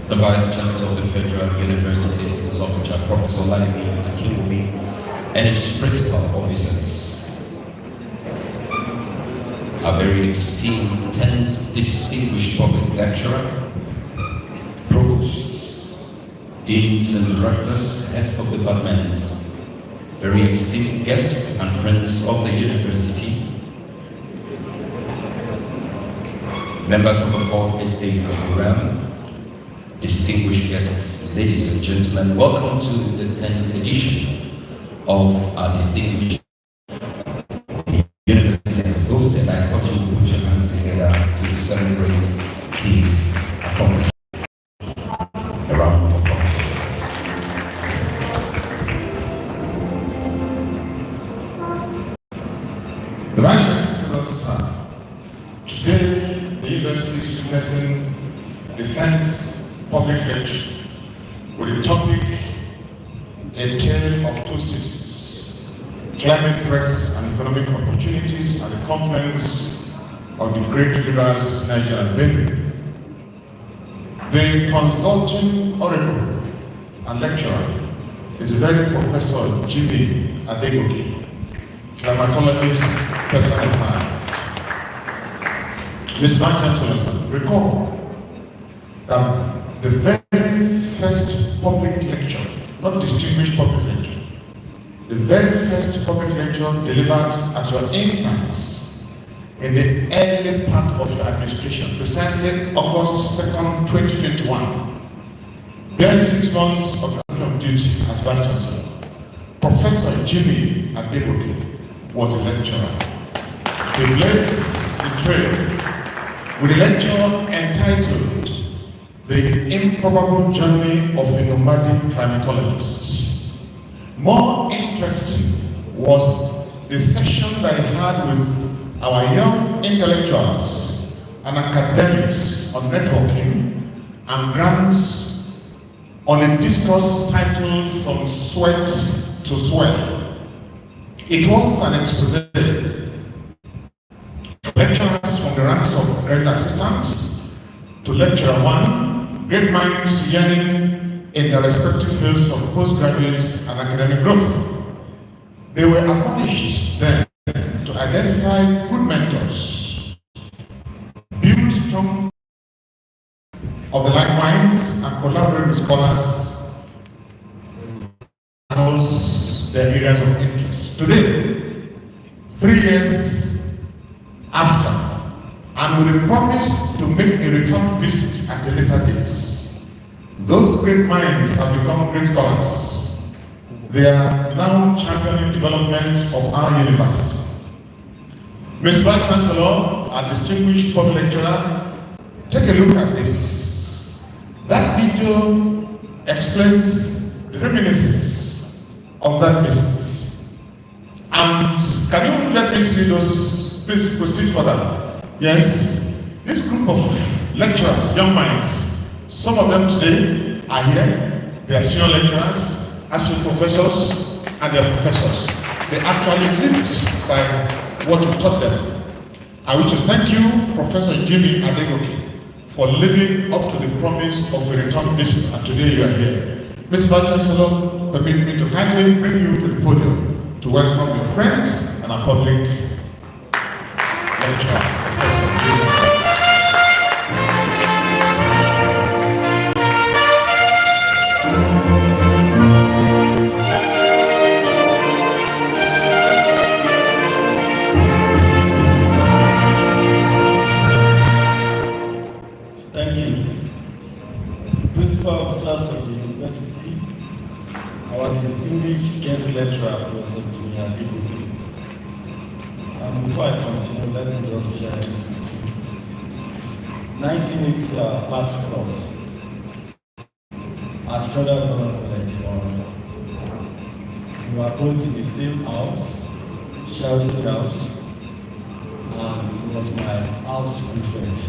the Vice-Chancellor of the Federal University, Lokoja, Professor and his principal officers, a very esteemed 10th distinguished public lecturer, provosts, deans and directors, heads of department, very esteemed guests and friends of the university, members of the Fourth Estate of the Realm, distinguished guests, ladies and gentlemen, welcome to the 10th edition of our distinguished University Associate. I thought you would put your hands together to celebrate these accomplishments. A round of applause. The Vice-Chancellor, today the University is witnessing the 10th public lecture with the topic A Tale of Two Cities, Climate Threats and Economic Opportunities at the Confluence of the Great Rivers Niger and Benue. The consulting oracle and lecturer is the very Professor Adegoke, climatologist personified. Mr. Vice-Chancellor, recall that the very first public lecture, not distinguished public lecture, the very first public lecture delivered at your instance in the early part of your administration, precisely August 2nd, 2021, barely 6 months of your duty as Vice-Chancellor, Professor Adegoke was a lecturer. He blazed the trail with a lecture entitled The Improbable Journey of a Nomadic Climatologist. More interesting was the session that he had with our young intellectuals and academics on networking and grants on a discourse titled From Sweat to Swell. It was an expose. Lecturers from the ranks of graduate assistants to lecturer one, great minds yearning in their respective fields of postgraduate and academic growth. They were admonished then to identify good mentors, build strong of the like minds, and collaborate with scholars across their areas of interest. Today, 3 years after, and with a promise to make a return visit at a later date, those great minds have become great scholars. They are now championing development of our university. Mr. Vice-Chancellor, our distinguished public lecturer, take a look at this. That video explains the reminiscences of that visit. And can you let me see those? Please proceed further. Yes, this group of lecturers, young minds, some of them today are here. They are senior lecturers, associate professors, and they are professors. They actually lived by what you taught them. I wish to thank you, Professor Jimmy Adegoke, for living up to the promise of a return visit, and today you are here. Mr. Vice Chancellor, permit me to kindly bring you to the podium to welcome your friends and our public lecturer, Professor Jimmy. Thank you. Principal officers of the university, our distinguished guest lecturer, Professor Jimmy Adegoke. And before I continue, let me just share this with you. 1980 Art Plus at Federal Government College in Niger. We were both in the same house, Charity House, and it was my house prefect.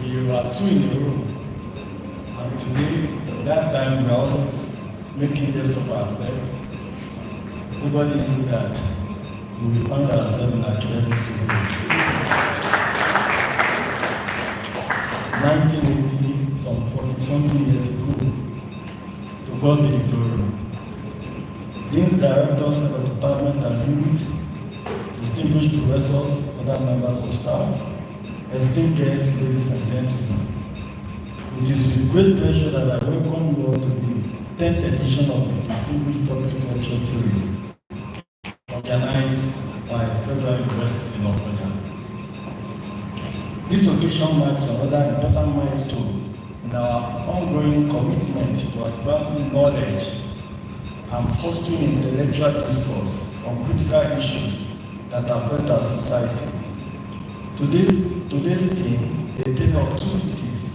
We were two in the room, and today, that time, we were always making jest of ourselves. Nobody knew that we will find ourselves in academic school. 1980, some 40-something years ago, to God be the glory. Deans, directors of the department and unit, distinguished professors, other members of staff, esteemed guests, ladies and gentlemen, it is with great pleasure that I welcome you all to the 10th edition of the Distinguished Public Lecture Series, organized by Federal University Lokoja. This occasion marks another important milestone in our ongoing commitment to advancing knowledge and fostering intellectual discourse on critical issues that affect our society. Today's theme, a tale of two cities,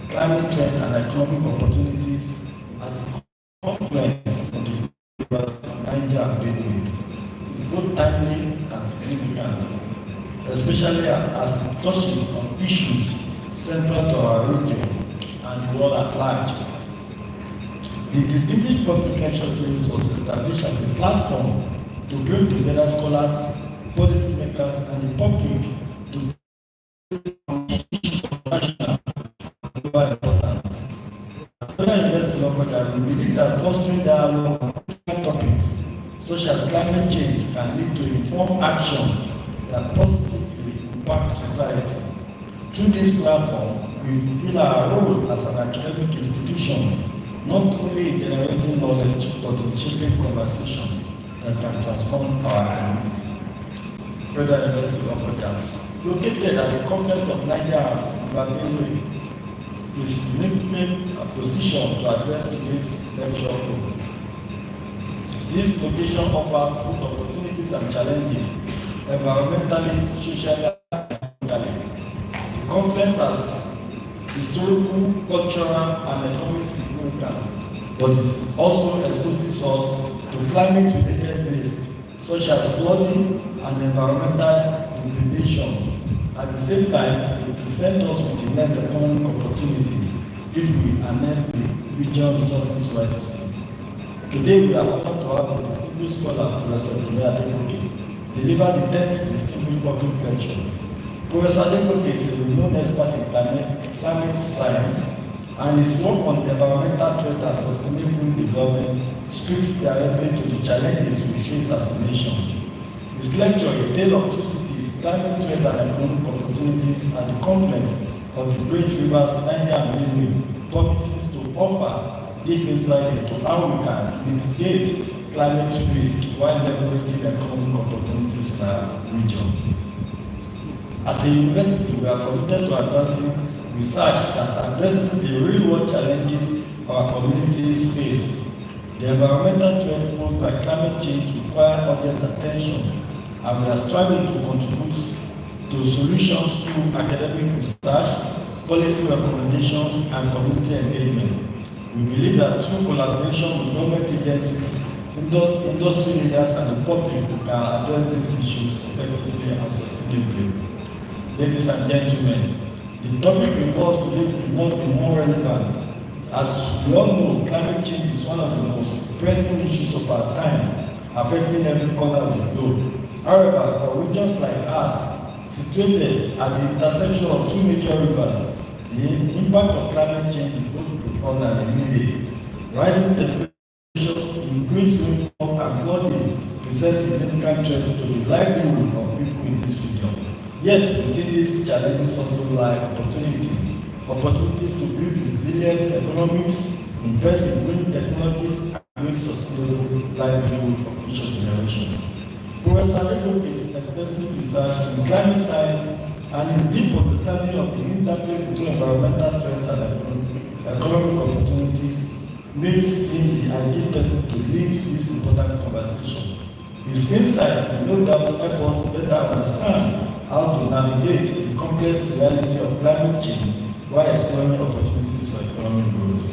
climate change and economic opportunities at the confluence of the rivers Niger and Benue, is both timely and significant, especially as it touches on issues central to our region and the world at large. The Distinguished Public Lecture Series was established as a platform to bring together scholars, policymakers, and the public to issues of national and global importance. At Federal University Lokoja, we believe that fostering dialogue on different topics, such as climate change, can lead to informed actions that positively impact society. Through this platform, we fulfill our role as an academic institution, not only in generating knowledge, but in shaping conversation that can transform our community. Federal University Lokoja, located at the confluence of Niger and Benue, is uniquely positioned to address today's lecture goal. This location offers both opportunities and challenges, environmentally, socially, and economically. The conference has historical, cultural, and economic significance, but it also exposes us to climate-related risks, such as flooding and environmental degradations. At the same time, it presents us with immense economic opportunities if we harness the regional resources right. Today, we are honored to have a distinguished scholar, Professor Jimmy Adegoke, deliver the 10th Distinguished Public Lecture. Professor Adegoke is a renowned expert in climate science, and his work on environmental threat and sustainable development speaks directly to the challenges we face as a nation. His lecture, A Tale of Two Cities, Climate Threat and Economic Opportunities at the confluence of the great rivers Niger and Benue, promises to offer deep insight into how we can mitigate climate risk while leveraging economic opportunities in our region. As a university, we are committed to advancing research that addresses the real-world challenges our communities face. The environmental threat posed by climate change requires urgent attention, and we are striving to contribute to solutions through academic research, policy recommendations, and community engagement. We believe that through collaboration with government agencies, industry leaders and the public who can address these issues effectively and sustainably. Ladies and gentlemen, the topic before us today will not be more relevant. As we all know, climate change is one of the most pressing issues of our time, affecting every corner of the globe. However, for regions like us, situated at the intersection of two major rivers, the impact of climate change is both profound and immediate. Rising temperatures, increased rainfall, and flooding present significant threat to the livelihood of people in this region. Yet, within these challenges also lie opportunities to build resilient economics, invest in green technologies, and create sustainable livelihood for future generations. Professor Adegoke is extensive research in climate science and his deep understanding of the interplay between environmental threats and economic opportunities makes him the ideal person to lead this important conversation. His insight will no doubt help us better understand how to navigate the complex reality of climate change while exploring opportunities for economic growth.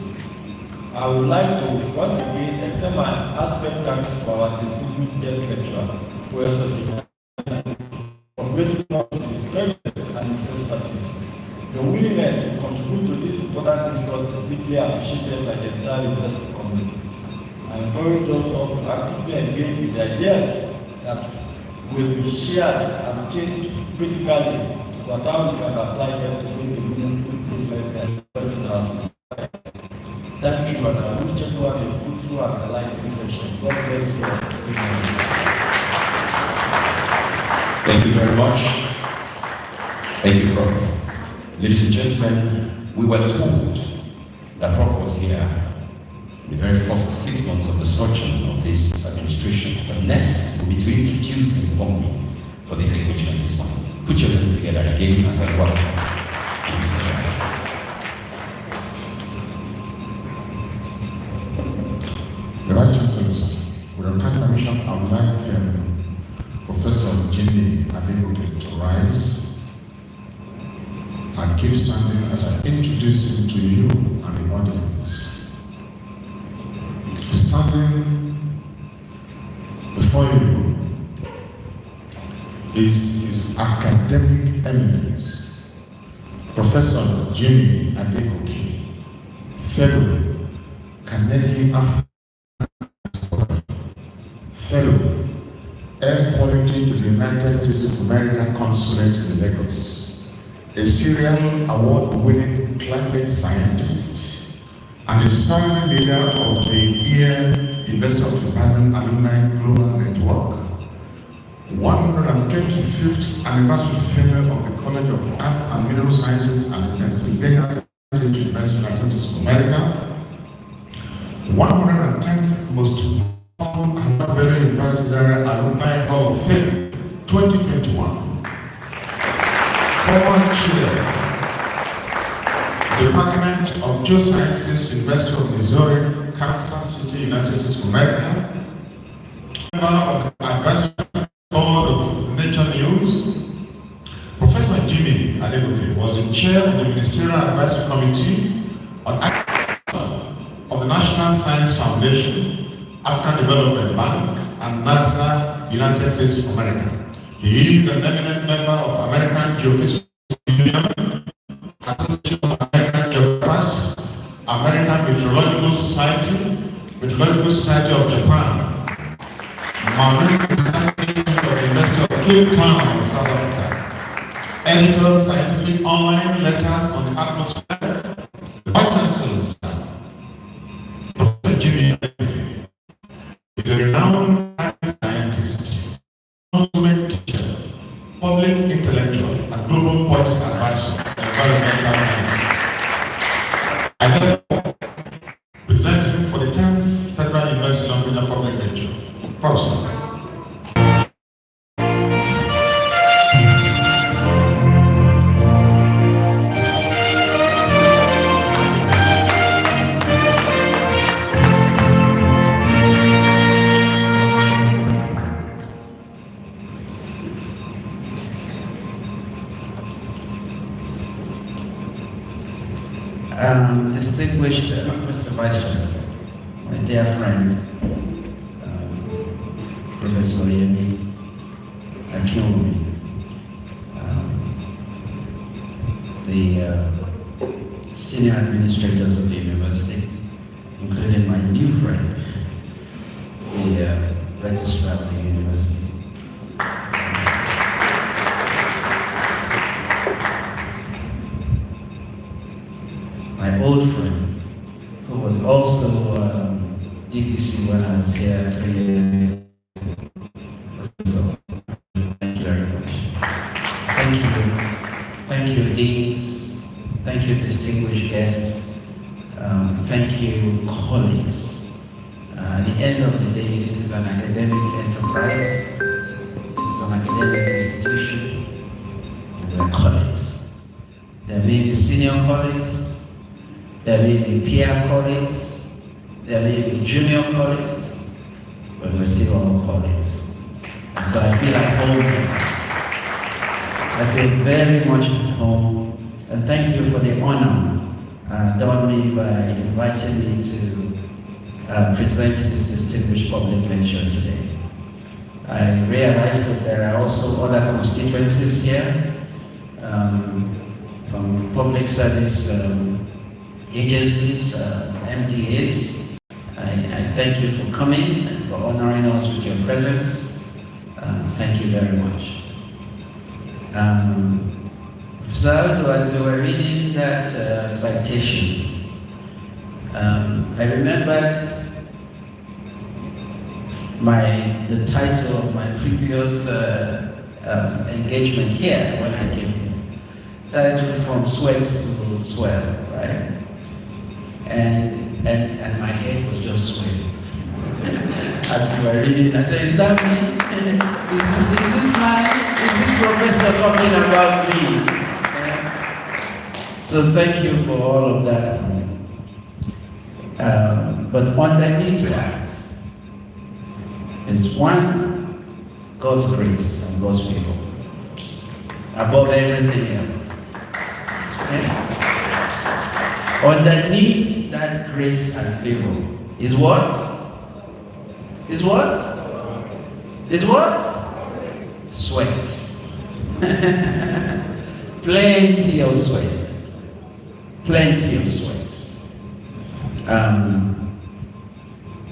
I would like to once again extend my heartfelt thanks to our distinguished guest lecturer, Professor Jimmy, for gracing us with his presence and his expertise. Your willingness to contribute to this important discourse is deeply appreciated by the entire university community. I encourage us all to actively engage with the ideas that will be shared and think critically about how we can apply them to make a meaningful difference in our society. Thank you, and I wish everyone a fruitful and enlightening session. God bless you all. Thank you very much. Thank you, Prof. Ladies and gentlemen, we were told that Prof was here in the very first 6 months of the sojourn of this administration. But next will be to introduce him formally for this engagement this morning. Put your hands together again as I welcome. The Vice Chancellor, with your kind permission, I would like Professor Jimmy Adegoke to rise and keep standing as I introduce him to you and the audience. Standing before you is his academic eminence, Professor Jimmy Adegoke, Fellow, Carnegie African Fellow, Air Quality to the United States of America Consulate in Lagos, a serial award-winning climate scientist, and aspiring leader of the Year University of Japan Alumni Global Network, 125th anniversary fellow of the College of Earth and Mineral Sciences and Pennsylvania State University of United States of America, 110th most Harvard University Alumni Hall of Fame 2021. Former Chair, Department of Geosciences, University of Missouri, Kansas City, United States of America. Member of the Advisory Board of Nature News. Professor Jimmy Adegoke was the chair of the Ministerial Advisory Committee on of the National Science Foundation, African Development Bank, and NASA, United States of America. He is an eminent member of American Geophysical Union, Association of American Geographers, American Meteorological Society of Japan, Marine Science of the University of Cape Town, South Africa, editor Scientific Online Letters on the Atmosphere, the Vice Chancellor, Professor Jimmy Adegoke, is a renowned scientist, consummate teacher, public intellectual, and global policy advisor on environmental management. I therefore present him for the 10th Federal University Lokoja Public Lecture. Prof. Distinguished Mr. Vice Chancellor, my dear friend, Professor Yemi Akinwumi, the senior administrators of the university, including my new friend, the registrar of the university. My old friend, who was also DPC when I was here 3 years ago. So, thank you very much. Thank you. Thank you, deans. Thank you, distinguished guests. Thank you, colleagues. At the end of the day, this is an academic enterprise. This is an academic institution. And we're colleagues. There may be senior colleagues. There may be peer colleagues. There may be junior colleagues. But we're still all colleagues. And so I feel at home. I feel very much at home. And thank you for the honor done me by inviting me to present this distinguished public lecture today. I realize that there are also other constituencies here from public service agencies, MDAs. I thank you for coming and for honoring us with your presence. Thank you very much. So as you were reading that citation, I remembered the title of my previous engagement here when I came here. Titled From Sweat to Swell, right? And my head was just sweating. As you were reading, I said, is that me? Is this professor talking about me? So thank you for all of that. But underneath that is one, God's grace and God's favor above everything else. Okay? Underneath that grace and favor is what? Is what? Is what? Sweat. Plenty of sweat. Plenty of sweat.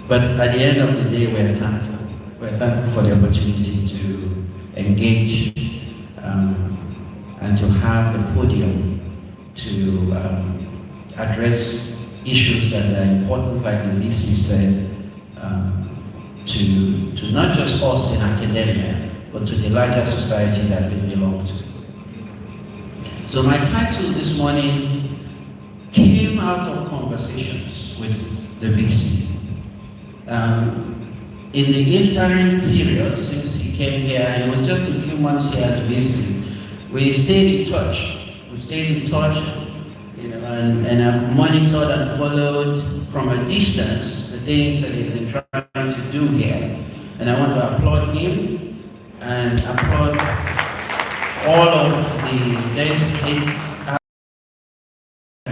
But at the end of the day, we're thankful. We're thankful for the opportunity to engage and to have the podium to address issues that are important, like the VC said, to not just us in academia, but to the larger society that we belong to. So my title this morning came out of conversations with the VC. In the interim period, since he came here, and it was just a few months here as VC, we stayed in touch. We stayed in touch, you know, and I've monitored and followed from a distance the things that he's been trying to do here. And I want to applaud him and applaud all of the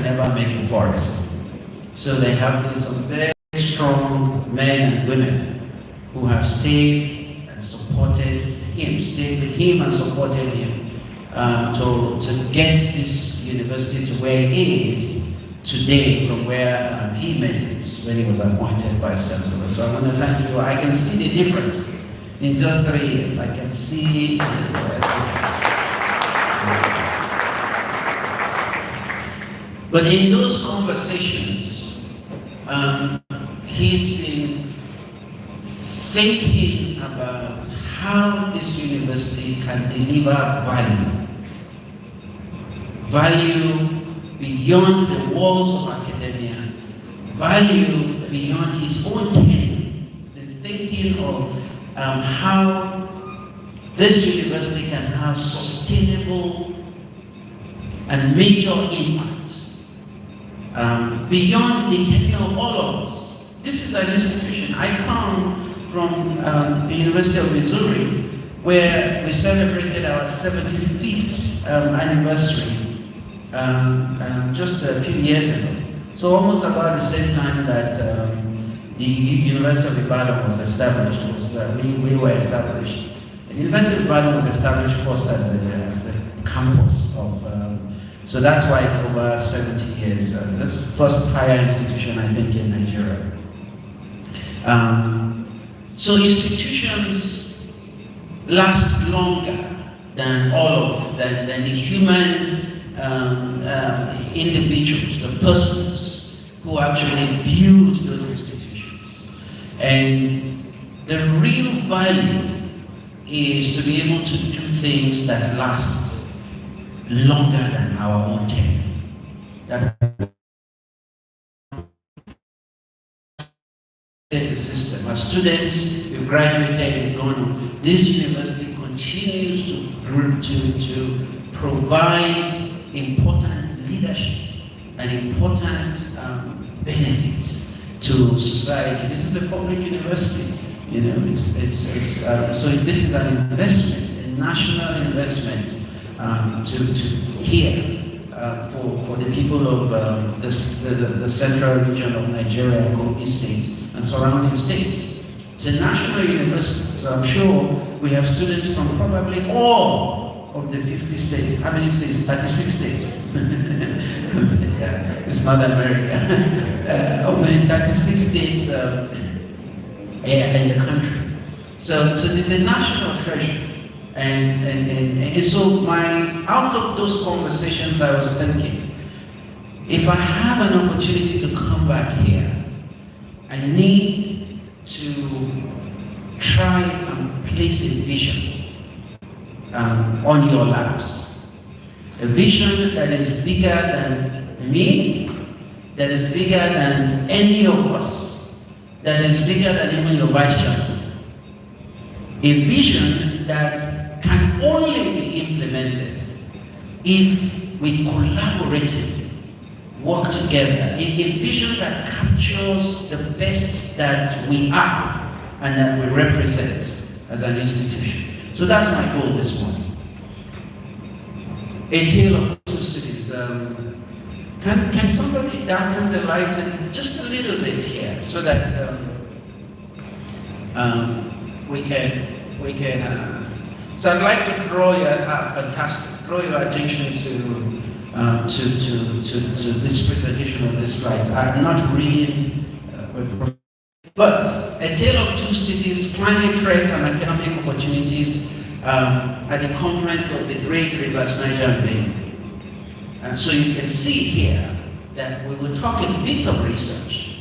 never make a forest. So there have been some very strong men and women who have stayed and supported him, stayed with him and supported him to get this university to where it is today, from where he met it when he was appointed Vice Chancellor. So I want to thank you. I can see the difference in just 3 years. I can see the difference. But in those conversations, he's been thinking about how this university can deliver value. Value beyond the walls of academia, value beyond his own tenure, and thinking of how this university can have sustainable and major impact beyond the tenure of all of us. This is an institution. I come from the University of Missouri, where we celebrated our 75th anniversary just a few years ago. So almost about the same time that the University of Ibadan was established. It was we were established. The University of Ibadan was established first as a campus of, so that's why it's over 70 years. That's the first higher institution, I think, in Nigeria. So institutions last longer than than the human individuals, the persons who actually build those institutions. And the real value is to be able to do things that last longer than our own tenure. That the system. As students, we've graduated and gone. This university continues to provide important leadership and important benefits to society. This is a public university. You know, so this is an investment, a national investment for the people of the central region of Nigeria, Kogi State, and surrounding states. It's a national university, so I'm sure we have students from probably all of the 50 states. How many states? 36 states. It's not America. Of the 36 states in the country. So there's a national treasure. And so out of those conversations, I was thinking, if I have an opportunity to come back here, I need to try and place a vision on your laps. A vision that is bigger than me, that is bigger than any of us, that is bigger than even your vice chancellor. A vision that can only be implemented if we collaboratively work together. A vision that captures the best that we are and that we represent as an institution. So that's my goal this morning. A tale of two cities. Can somebody darken the lights just a little bit here so that we can. So I'd like to draw your attention to this presentation of these slides. I'm not reading, but a tale of two cities: climate threats and economic opportunities at the confluence of the great rivers Niger and Benue. So you can see here that we will talk a bit of research,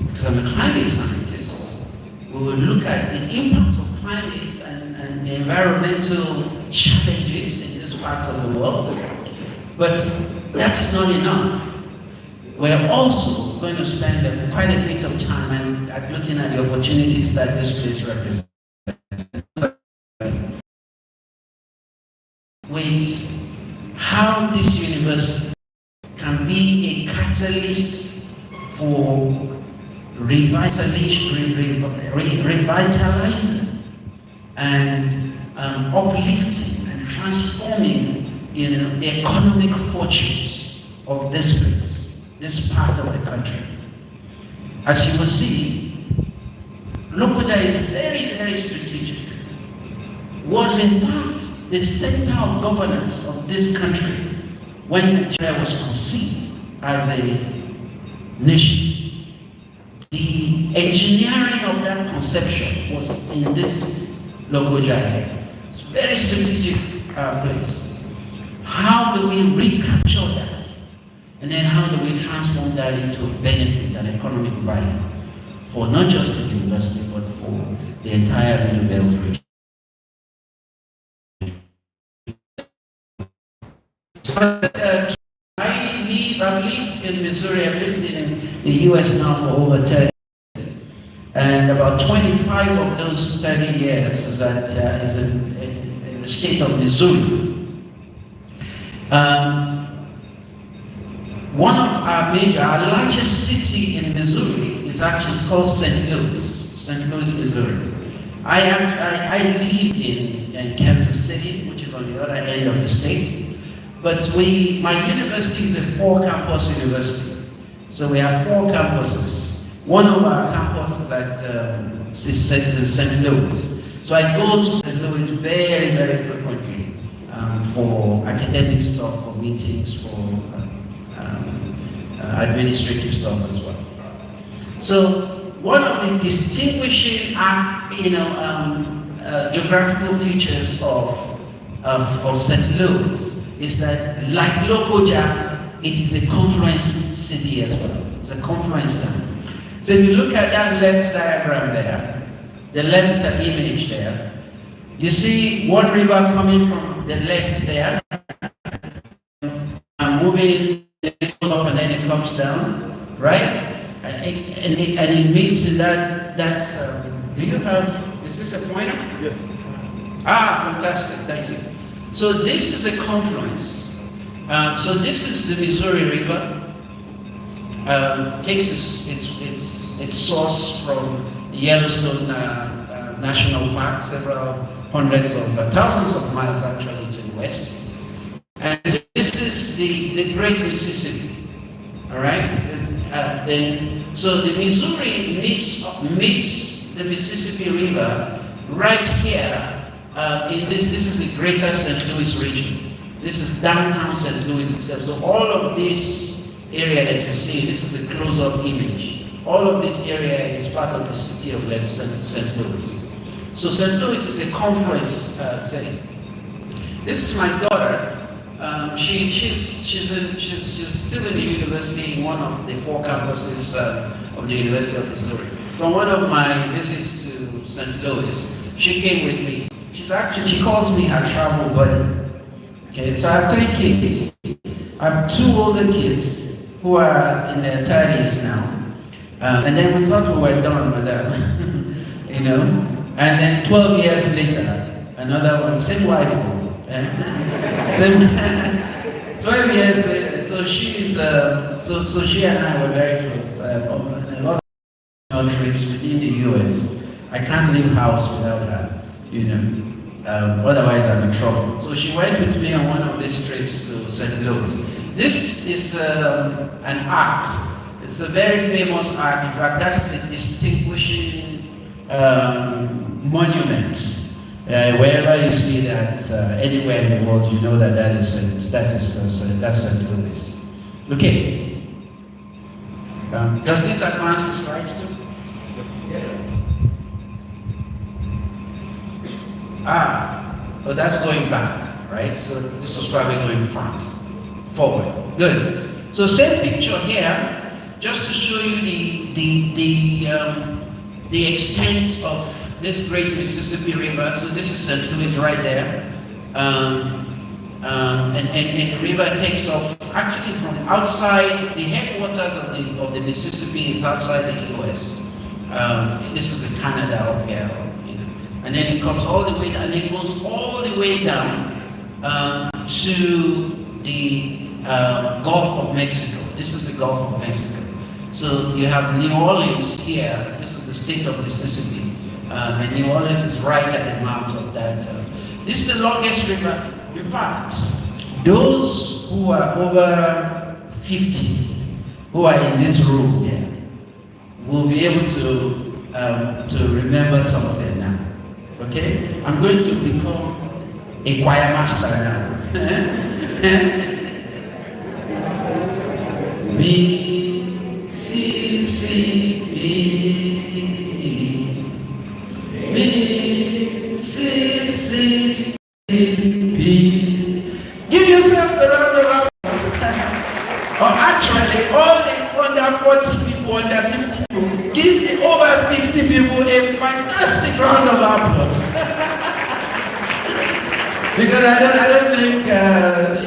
because I'm a climate scientist. We will look at the impacts of climate and the environmental challenges in this part of the world. But that is not enough. We're also going to spend quite a bit of time at looking at the opportunities that this place represents. With how this university can be a catalyst for revitalizing and uplifting and transforming, the economic fortunes of this place, this part of the country. As you will see, Lokoja is very, very strategic. Was in fact the center of governance of this country when Nigeria was conceived as a nation. The engineering of that conception was in this Lokoja area. It's a very strategic place. How do we recapture that? And then how do we transform that into benefit and economic value for not just the university, but for the entire Middle Belt region? I've lived in Missouri, I've lived in the US now for over 30 years. And about 25 of those 30 years is in the state of Missouri. One of our largest city in Missouri is actually called St. Louis, Missouri. I live in Kansas City, which is on the other end of the state. But my university is a 4-campus university. So we have 4 campuses. One of our campuses at St. Louis. So I go to St. Louis very, very frequently for academic stuff, for meetings, for administrative stuff as well. So one of the distinguishing, geographical features of St. Louis is that, like Lokoja, it is a confluence city as well. It's a confluence town. So if you look at that left diagram there, the left image there, you see one river coming from the left there, and moving, it goes up and then it comes down, right? And it meets in that do you have, is this a pointer? Yes. Ah, fantastic, thank you. So this is a confluence. So this is the Missouri River. Takes its source from the Yellowstone National Park, several hundreds of thousands of miles actually to the west. And this is the Great Mississippi, all right? So the Missouri meets the Mississippi River right here in this is the greater St. Louis region. This is downtown St. Louis itself. So all of this area that you see, this is a close-up image. All of this area is part of the city of St. Louis. So St. Louis is a confluence city. This is my daughter. She's still in the university, in one of the 4 campuses of the University of Missouri. So on one of my visits to St. Louis, she came with me. She calls me her travel buddy. Okay, so I have 3 kids. I have 2 older kids who are in their 30s now. And then we thought we were done, madam. You know? And then 12 years later, another one, same wife. Same 12 years later, so she's so she and I were very close. On a lot of trips within the US. I can't leave house without her, you know. Otherwise I'm in trouble. So she went with me on one of these trips to St. Louis. This is an arc. It's a very famous arc. In fact, that is the distinguishing monument. Wherever you see that, anywhere in the world, you know that's St. Louis. Okay. Does this advance the slides too? Yes. Oh, that's going back, right? So this was probably going forward. Good. So same picture here, just to show you the extent of this great Mississippi River. So this is St. Louis right there. And the river takes off actually from outside, the headwaters of the Mississippi is outside the US. This is in Canada up here, you know. And then it comes all the way down, and it goes all the way down to the Gulf of Mexico. This is the Gulf of Mexico. So you have New Orleans here, this is the state of Mississippi. And New Orleans is right at the mouth of that. This is the longest river. In fact, those who are over 50, who are in this room here, will be able to remember some of them now. Okay? I'm going to become a choir master now. Mississippi. Mississippi. Give yourselves a round of applause. Or actually, all the under 40 people, under 50 people, give the over 50 people a fantastic round of applause. Because I don't think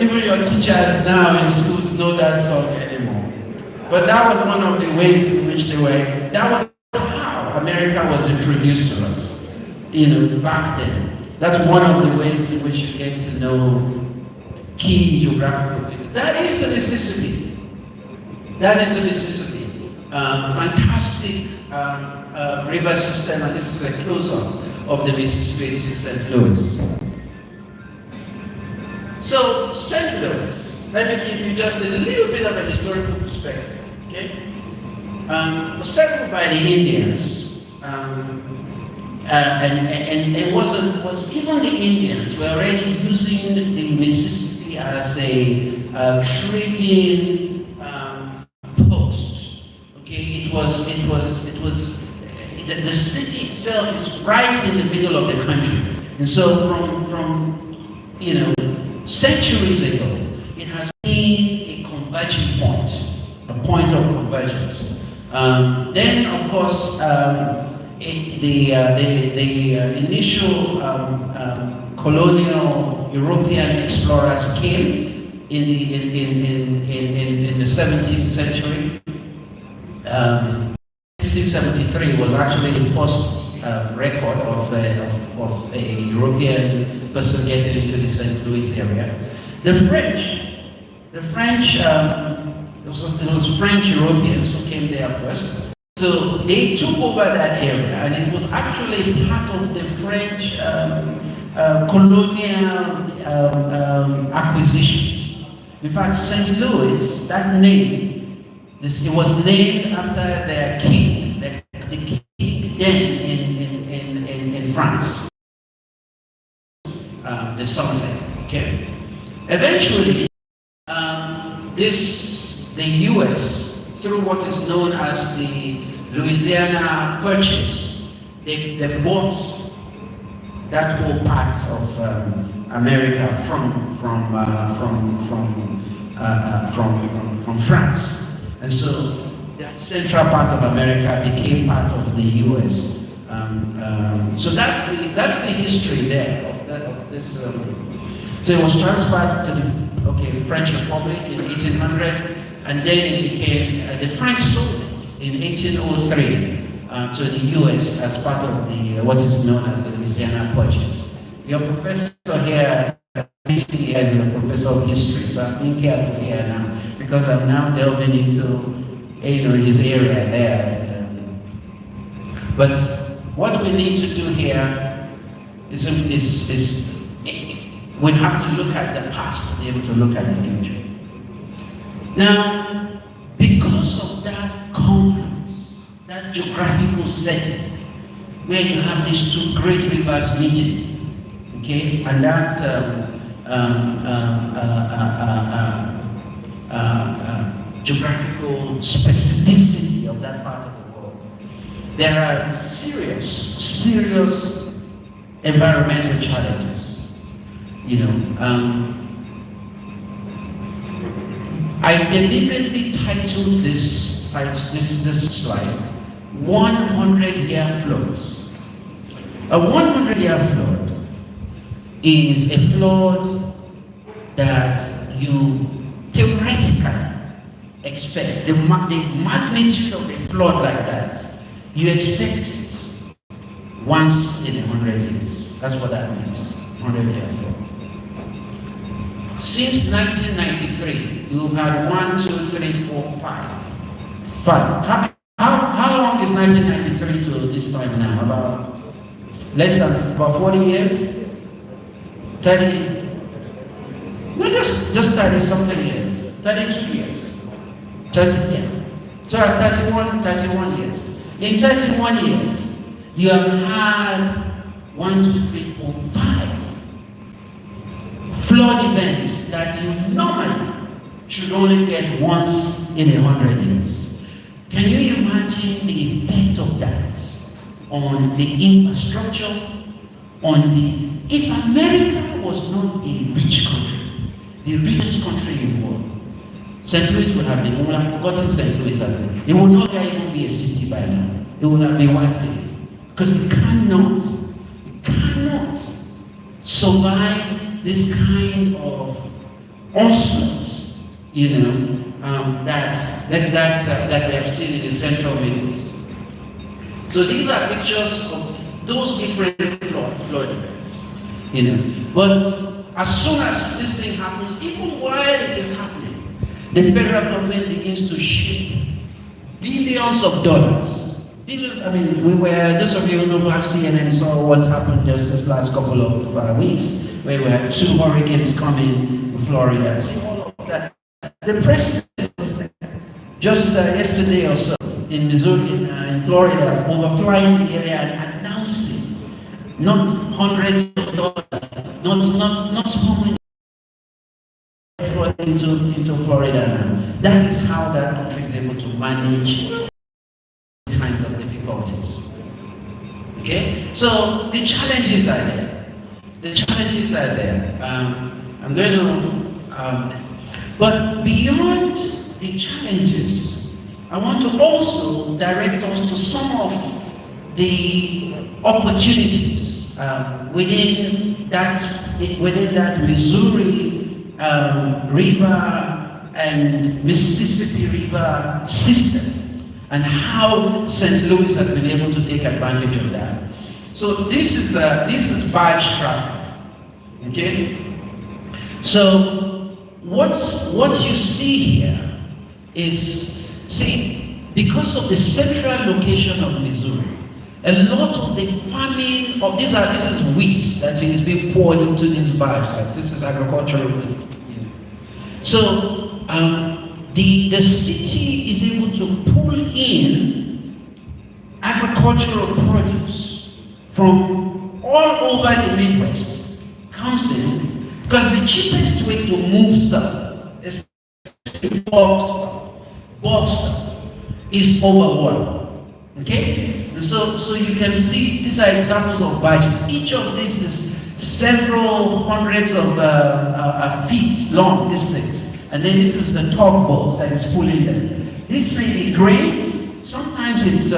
even your teachers now in schools know that song anymore. But that was one of the ways in which they were. That was how America was introduced to us, you know, back then. That's one of the ways in which you get to know key geographical figures. That is the Mississippi. That is the Mississippi. Fantastic river system, and this is a close-up of the Mississippi. This is St. Louis. So, St. Louis, let me give you just a little bit of an historical perspective, okay? Was settled by the Indians and it was even the Indians were already using the Mississippi as a trading post. Okay, it was the city itself is right in the middle of the country, and so from centuries ago, it has been a converging point, a point of convergence. Then, of course, the initial colonial European explorers came in the 17th century. 1673 was actually the first record of a European person getting into the St. Louis area. The French, it was French Europeans who came there first. So they took over that area, and it was actually part of the French colonial acquisitions. In fact, St. Louis, that name, it was named after their king, the king then in France, the Somerset. Okay. Eventually, the U.S., through what is known as the Louisiana Purchase, they bought that whole part of America from France, and so that central part of America became part of the U.S. So that's the history there of this. So it was transferred to the French Republic in 1800. And then it became, the French sold it in 1803 to the U.S. as part of the what is known as the Louisiana Purchase. Your professor here, is a professor of history, so I'm being careful here now because I'm now delving into his area there. But what we need to do here is we have to look at the past to be able to look at the future. Now, because of that confluence, that geographical setting, where you have these two great rivers meeting, okay, and that geographical specificity of that part of the world, there are serious environmental challenges. I deliberately titled this slide 100-year floods. A 100-year flood is a flood that you theoretically expect, the magnitude of a flood like that, you expect it once in 100 years. That's what that means, 100-year flood. Since 1993, you've had 1, 2, 3, 4, 5. How long is 1993 to this time now? About less than about 40 years? 30? No, just 30 something years. 32 years. 30 years. So 31 years. In 31 years, you have had 1, 2, 3, 4, 5 flood events that you normally should only get once in 100 years. Can you imagine the effect of that on the infrastructure, if America was not a rich country, the richest country in the world, St. Louis would have been, we would have forgotten St. Louis as it would not even be a city by now. It would have been wiped away. Because it cannot survive this kind of onslaught, that we have seen in the central Middle East. So these are pictures of those different flood events, But as soon as this thing happens, even while it is happening, the federal government begins to ship billions of dollars. Billions, those of you who have CNN saw what happened just this last couple of weeks, where we had 2 hurricanes coming to Florida. See all of that. The president was there just yesterday or so in Missouri, in Florida, overflying the area and announcing not hundreds of dollars, not so many into Florida now. That is how that country is able to manage these kinds of difficulties. Okay? So the challenges are there. The challenges are there. I'm going to, but beyond the challenges, I want to also direct us to some of the opportunities within that Missouri River and Mississippi River system, and how St. Louis has been able to take advantage of that. So this is barge traffic. Okay. So what you see here is, because of the central location of Missouri, a lot of the farming of this is wheat that is being poured into this barge. Like this is agricultural wheat. So the city is able to pull in agricultural produce from all over the Midwest, comes in, because the cheapest way to move stuff is bulk stuff is over water. Okay? So you can see these are examples of barges. Each of these is several hundreds of feet long, these things. And then this is the tugboat that is pulling them. This may be grains, sometimes it's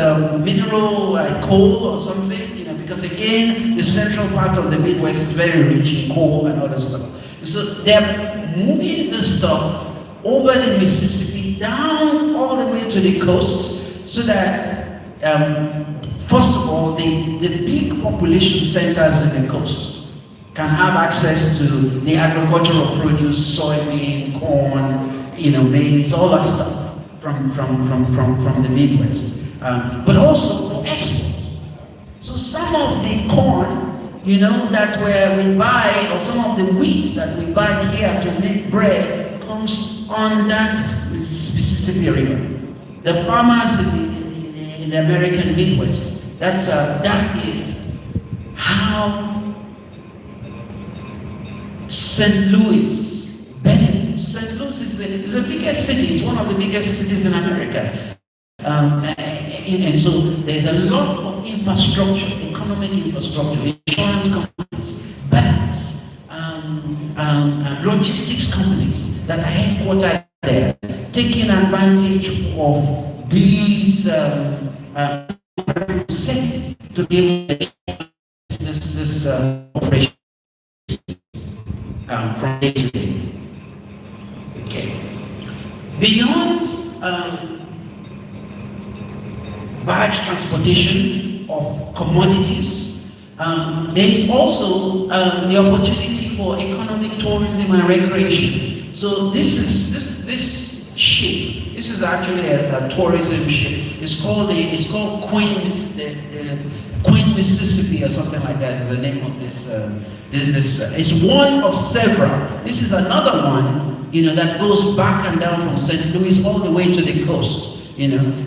mineral coal or something, because again, the central part of the Midwest is very rich in coal and other stuff. So they're moving the stuff over the Mississippi down all the way to the coast, so that first of all, the big population centers in the coast can have access to the agricultural produce, soybean, corn, maize, all that stuff from the Midwest, but also for export. So some of the corn, that we buy, or some of the wheat that we buy here to make bread, comes on that Mississippi River. The farmers in the American Midwest, that is how St. Louis benefits. St. Louis is the biggest city. It's one of the biggest cities in America. And so there's a lot of infrastructure, economic infrastructure, insurance companies, banks, logistics companies that are headquartered there, taking advantage of these setting to be able to this operation from day to day. Okay. Beyond barge transportation of commodities, there is also the opportunity for economic tourism and recreation. So this ship, this is actually a tourism ship. It's called Queen Mississippi or something like that is the name of this. It's one of several. This is another one, that goes back and down from St. Louis all the way to the coast.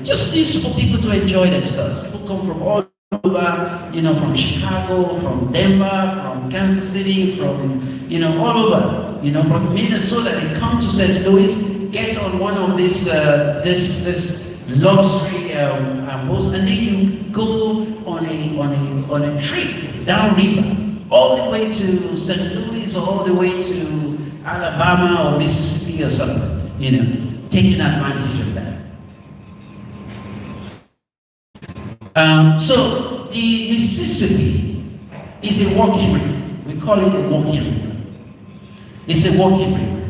Just this for people to enjoy themselves. People come from all over, from Chicago, from Denver, from Kansas City, from, all over, from Minnesota. They come to St. Louis, get on one of these, this luxury boats, and then you go on a trip downriver, all the way to St. Louis, or all the way to Alabama or Mississippi or something, taking advantage of that. So the Mississippi is a walking river. We call it a walking river. It's a walking river.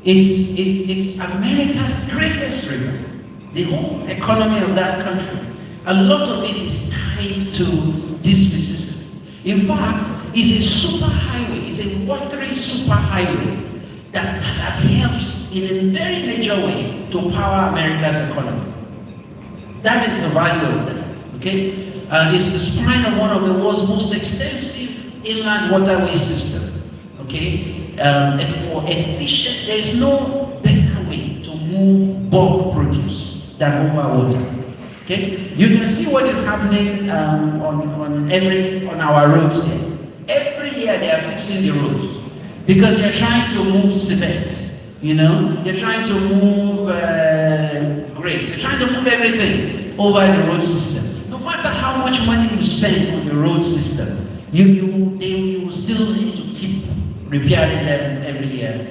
It's America's greatest river. The whole economy of that country, a lot of it is tied to this Mississippi. In fact, it's a super highway. It's a watery super highway that helps in a very major way to power America's economy. That is the value of that. Okay? It's the spine of one of the world's most extensive inland waterway system. Okay? For efficient, there is no better way to move bulk produce than over water. Okay, you can see what is happening on our roads here. Every year they are fixing the roads because they are trying to move cement. You know, they're trying to move grapes. They're trying to move everything over the road system. No matter how much money you spend on the road system, you will still need to keep repairing them every year.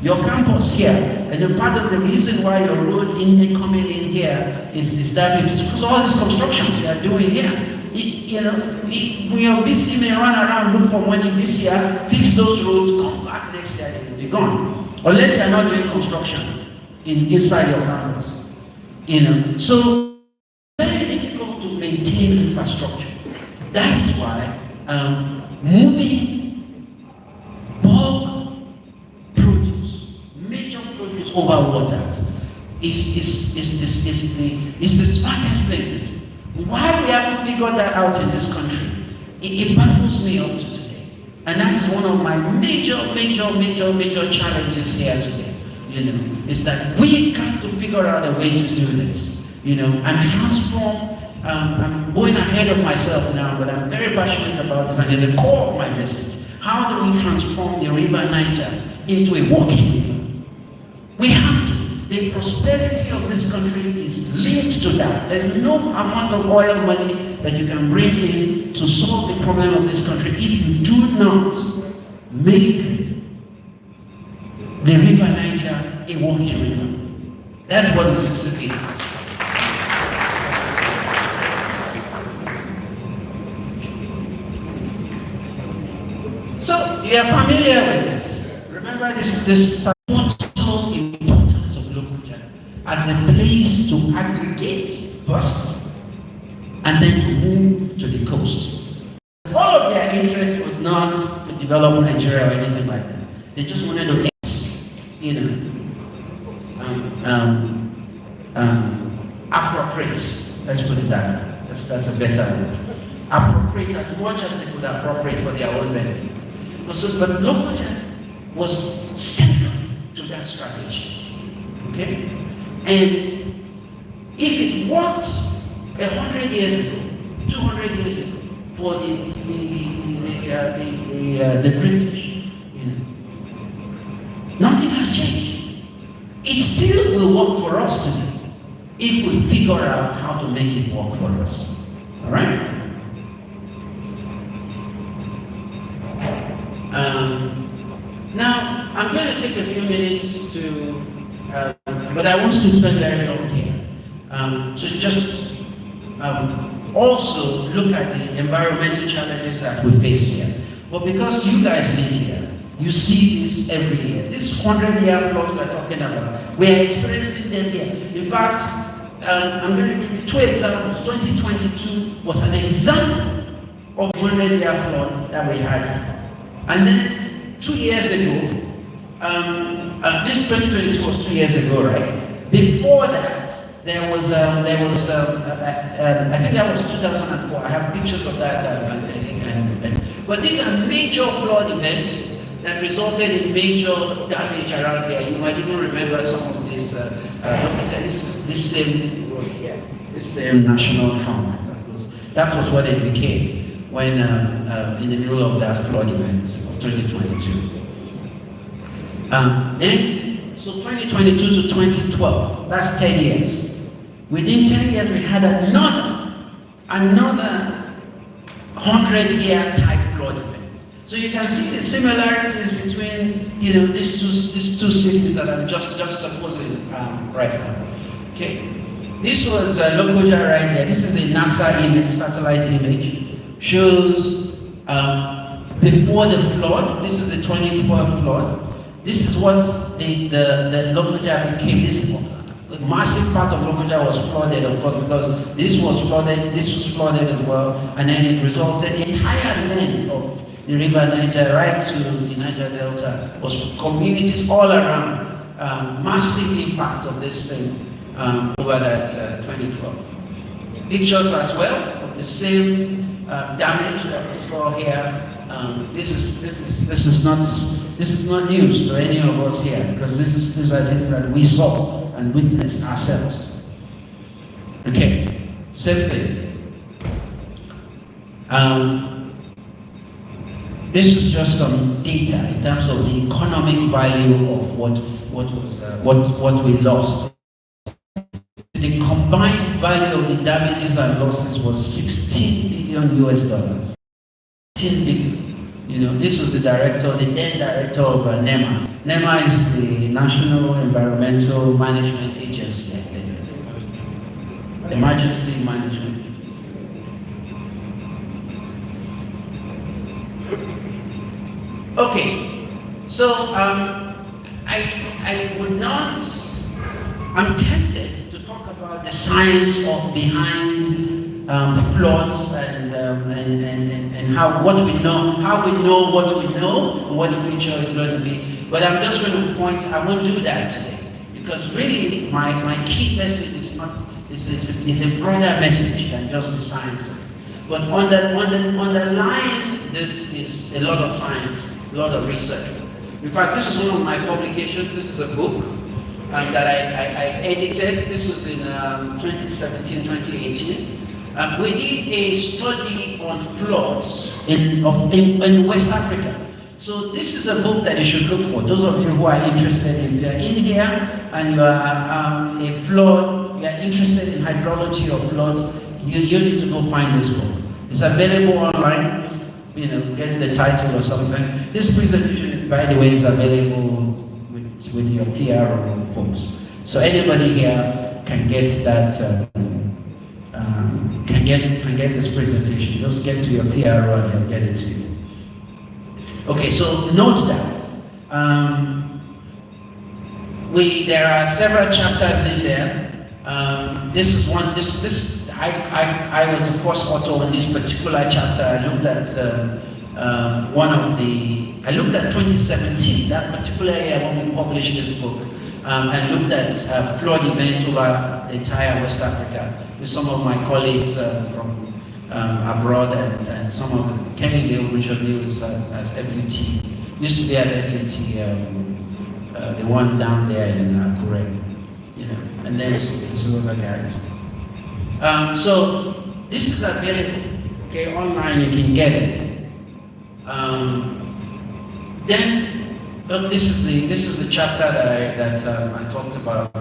Your campus here, and a part of the reason why your road coming in here is that it's because all these constructions you are doing here. When your VC may run around, look for money this year, fix those roads, come back next year, they will be gone. Unless they are not doing construction inside your campus. So very difficult to maintain infrastructure. That is why moving bulk major produce over waters is the smartest thing. Why we haven't figured that out in this country, it baffles me up to today. And that is one of my major challenges here today. Is that we got to figure out a way to do this, and transform. I'm going ahead of myself now, but I'm very passionate about this, and it's the core of my message. How do we transform the river Niger into a walking river? We have to. The prosperity of this country is linked to that. There's no amount of oil money that you can bring in to solve the problem of this country if you do not make the river Niger a walking river. That's what Mississippi is. So, you are familiar with this. Remember this total importance of Lokoja as a place to aggregate first and then to move to the coast. All of their interest was not to develop Nigeria or anything like that. They just wanted to, appropriate. Let's put it that way. That's a better word. Appropriate as much as they could appropriate for their own benefit. But Lokoja was central to that strategy. Okay? And if it worked 100 years ago, 200 years ago, for the British, nothing has changed. It still will work for us today if we figure out how to make it work for us. All right? Now, I'm going to take a few minutes to, but I want to spend very long here, to just also look at the environmental challenges that we face here. But because you guys live here, you see this every year. This 100-year flood we're talking about, we're experiencing them here. In fact, I'm going to give you two examples. 2022 was an example of 100-year flood that we had. And then 2 years ago, this 2022 was 2 years ago, right? Before that, there was I think that was 2004. I have pictures of that. But these are major flood events that resulted in major damage around here. You might even remember some of this. This same road here, this same national trunk. That was what it became when in the middle of that flood event of 2022. Then, so 2022 to 2012, that's 10 years. Within 10 years, we had another 100-year type flood event. So you can see the similarities between, these two cities that I'm just juxtaposing right now. Okay, this was Lokoja right there. This is a NASA image, satellite image, shows before the flood. This is the 2012 flood. This is what the Lokoja became. This massive part of Lokoja was flooded, of course, because this was flooded as well, and then it resulted the entire length of the river Niger right to the Niger Delta was communities all around. Massive impact of this thing over that 2012. Pictures as well of the same damage that we saw here. This is not news to any of us here, because these are things that we saw and witnessed ourselves. Okay. Same thing. This is just some data in terms of the economic value of what we lost. The combined value of the damages and losses was 16 billion US dollars. 10 billion. You know, this was the then director of NEMA. NEMA is the National Environmental Management Agency, I think. Emergency Management Agency. Okay, so I would not, I'm tempted to talk about the science behind floods and how we know what we know, and what the future is going to be. But I'm just going to point, I won't do that today, because really my key message is not, is a broader message than just the science. But underlying this is a lot of science, a lot of research. In fact, this is one of my publications. This is a book that I edited. This was in 2017, 2018. We did a study on floods in West Africa. So this is a book that you should look for. Those of you who are interested, if you are in here and you are you are interested in hydrology of floods, you need to go find this book. It's available online. You know, get the title or something. This presentation, by the way, is available with your PR folks. So anybody here can get that. Can get this presentation. Just get to your PRO and he'll get it to you. Okay, so note that there are several chapters in there. This is one. I was the first author on this particular chapter. I looked at I looked at 2017, that particular year when we published this book, and looked at flood events over the entire West Africa with some of my colleagues from abroad and some of them. Kenny Leo, Richard Lewis as FUT. Used to be at FUT, the one down there in Korea, you know, and then some other guys. So this is available, okay, online. You can get it. Then this is the chapter that I talked about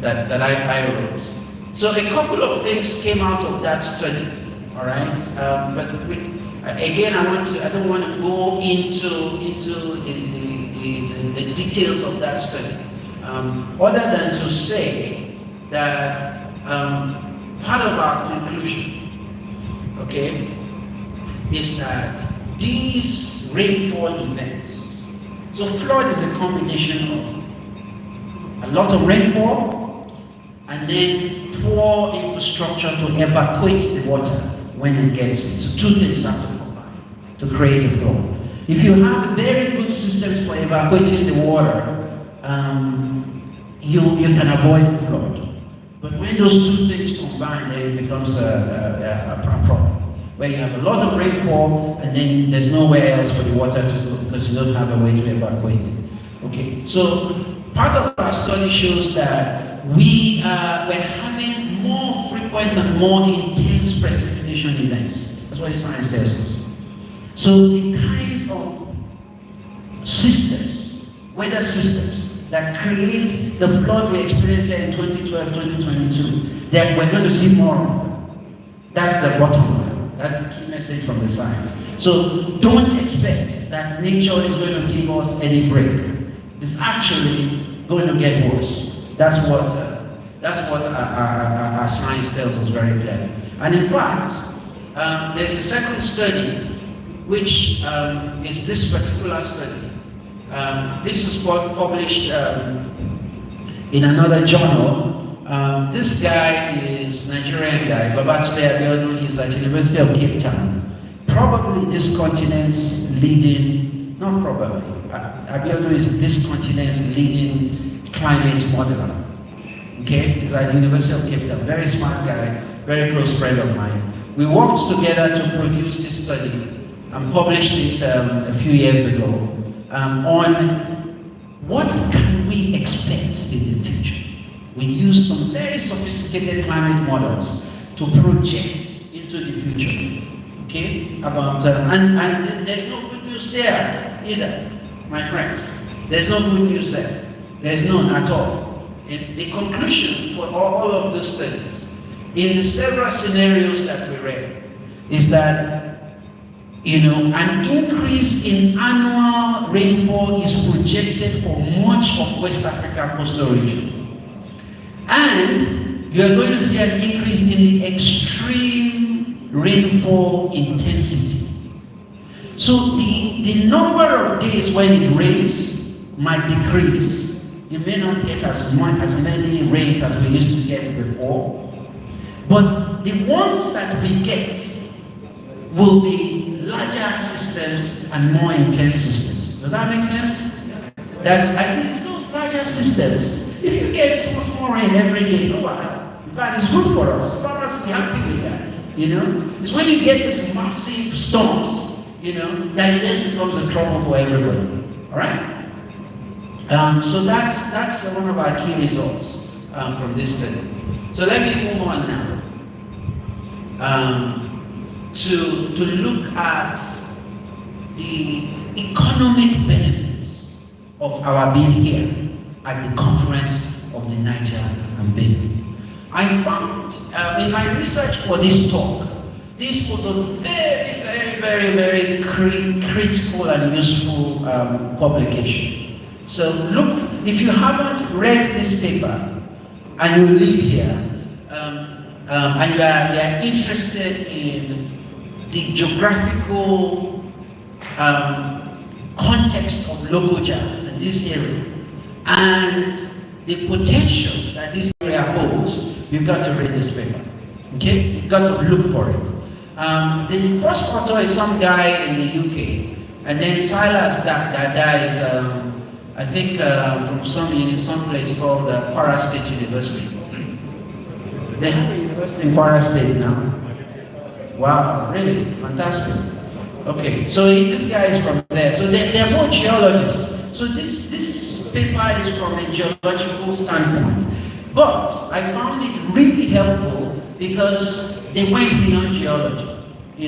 that I wrote. So a couple of things came out of that study, all right. But again, I don't want to go into the details of that study, other than to say that part of our conclusion, okay, is that these rainfall events, so flood is a combination of a lot of rainfall and then poor infrastructure to evacuate the water when it gets in. So two things have to combine to create a flood. If you have very good systems for evacuating the water, you can avoid the flood. But when those two things combine, then it becomes a problem. Where you have a lot of rainfall and then there's nowhere else for the water to go because you don't have a way to evacuate it. Okay, so part of our study shows that we're having more frequent and more intense precipitation events. That's what the science tells us. So the kinds of systems, weather systems, that create the flood we experienced here in 2012, 2022, that we're going to see more of them. That's the bottom line. That's the key message from the science. So don't expect that nature is going to give us any break. It's actually going to get worse. That's what our science tells us very clearly. And in fact, there's a second study, which is this particular study. This is published in another journal. This guy is Nigerian guy, Babatunde Abiodun. He's at University of Cape Town. Probably this continent's leading, not probably, Abiodun is this continent's leading climate modeler. Okay, he's at the University of Cape Town. Very smart guy, very close friend of mine. We worked together to produce this study and published it a few years ago on what can we expect in the future. We use some very sophisticated climate models to project into the future. Okay? About and there's no good news there either, my friends. There's no good news there. There's none at all. And the conclusion for all of those studies, in the several scenarios that we read, is that an increase in annual rainfall is projected for much of West Africa coastal region. And you are going to see an increase in the extreme rainfall intensity. So the number of days when it rains might decrease. You may not get as many rains as we used to get before. But the ones that we get will be larger systems and more intense systems. Does that make sense? It's those larger systems. If you get small rain every day, in fact, it's good for us. The farmers will be happy with that. It's when you get these massive storms, that it then becomes a trouble for everybody. All right. So that's one of our key results from this study. So let me move on now to look at the economic benefits of our being here at the conference of the Niger and Benue. I found in my research for this talk, this was a very, very, very, very critical and useful publication. So look, if you haven't read this paper and you live here and you are interested in the geographical context of Lokoja and this area, and the potential that this area holds, you've got to read this paper. Okay? You've got to look for it. The first author is some guy in the UK, and then Silas that is, I think, from some place called Kwara State University. They have a university in Kwara State now. Wow, really? Fantastic. Okay, so this guy is from there. So they're both geologists. So this paper is from a geological standpoint. But I found it really helpful because they went beyond geology.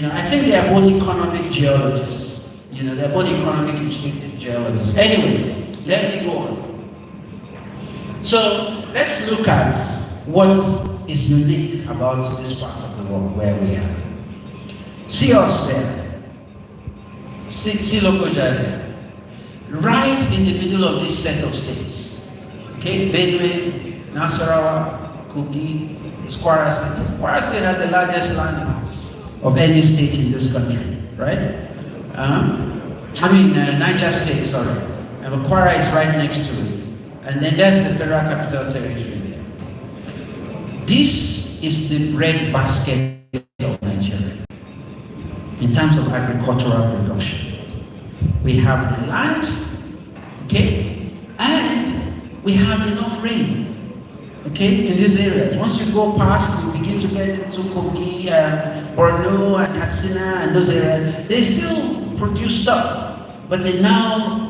I think they are both economic geologists. They're both economic geologists. Anyway, let me go on. So let's look at what is unique about this part of the world where we are. See us there. See Lokoja there. Right in the middle of this set of states. Okay, Benue, Nasarawa, Kogi, Kwara State. Kwara State has the largest landmass of any state in this country, right? Niger State, sorry. And Kwara is right next to it. And then there's the Federal Capital Territory there. This is the bread basket of Nigeria in terms of agricultural production. We have the land, okay, and we have enough rain, okay, in these areas. Once you go past, you begin to get into Kogi, Borno, and Katsina, and those areas. They still produce stuff, but they now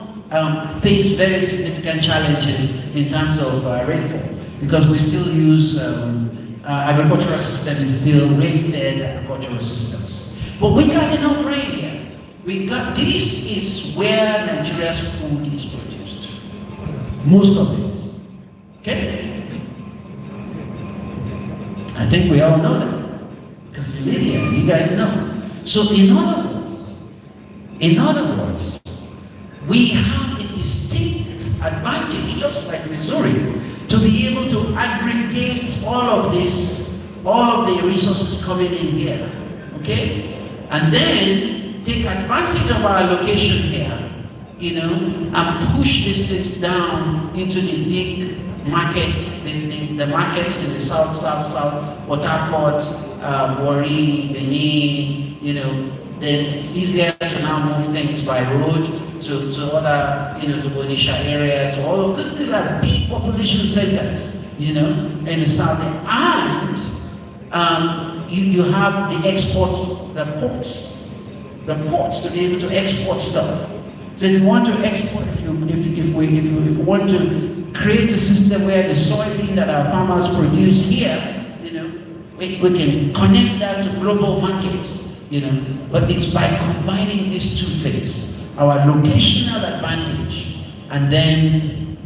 face very significant challenges in terms of rainfall, because we still use agricultural system is still rain-fed agricultural systems. But we got enough rain here. This is where Nigeria's food is produced. Most of it. Okay? I think we all know that. Because you live here, you guys know. So in other words, we have a distinct advantage, just like Missouri, to be able to aggregate all of the resources coming in here. Okay? And then take advantage of our location here, and push these things down into the big markets, the markets in the south, Port Harcourt, Warri, Benin, then it's easier to now move things by road to other, to Onitsha area, to all of this. These are big population centers, in the south. And you have the export, the ports to be able to export stuff. So if you want to export, if we want to create a system where the soybean that our farmers produce here, we can connect that to global markets, but it's by combining these two things, our locational advantage and then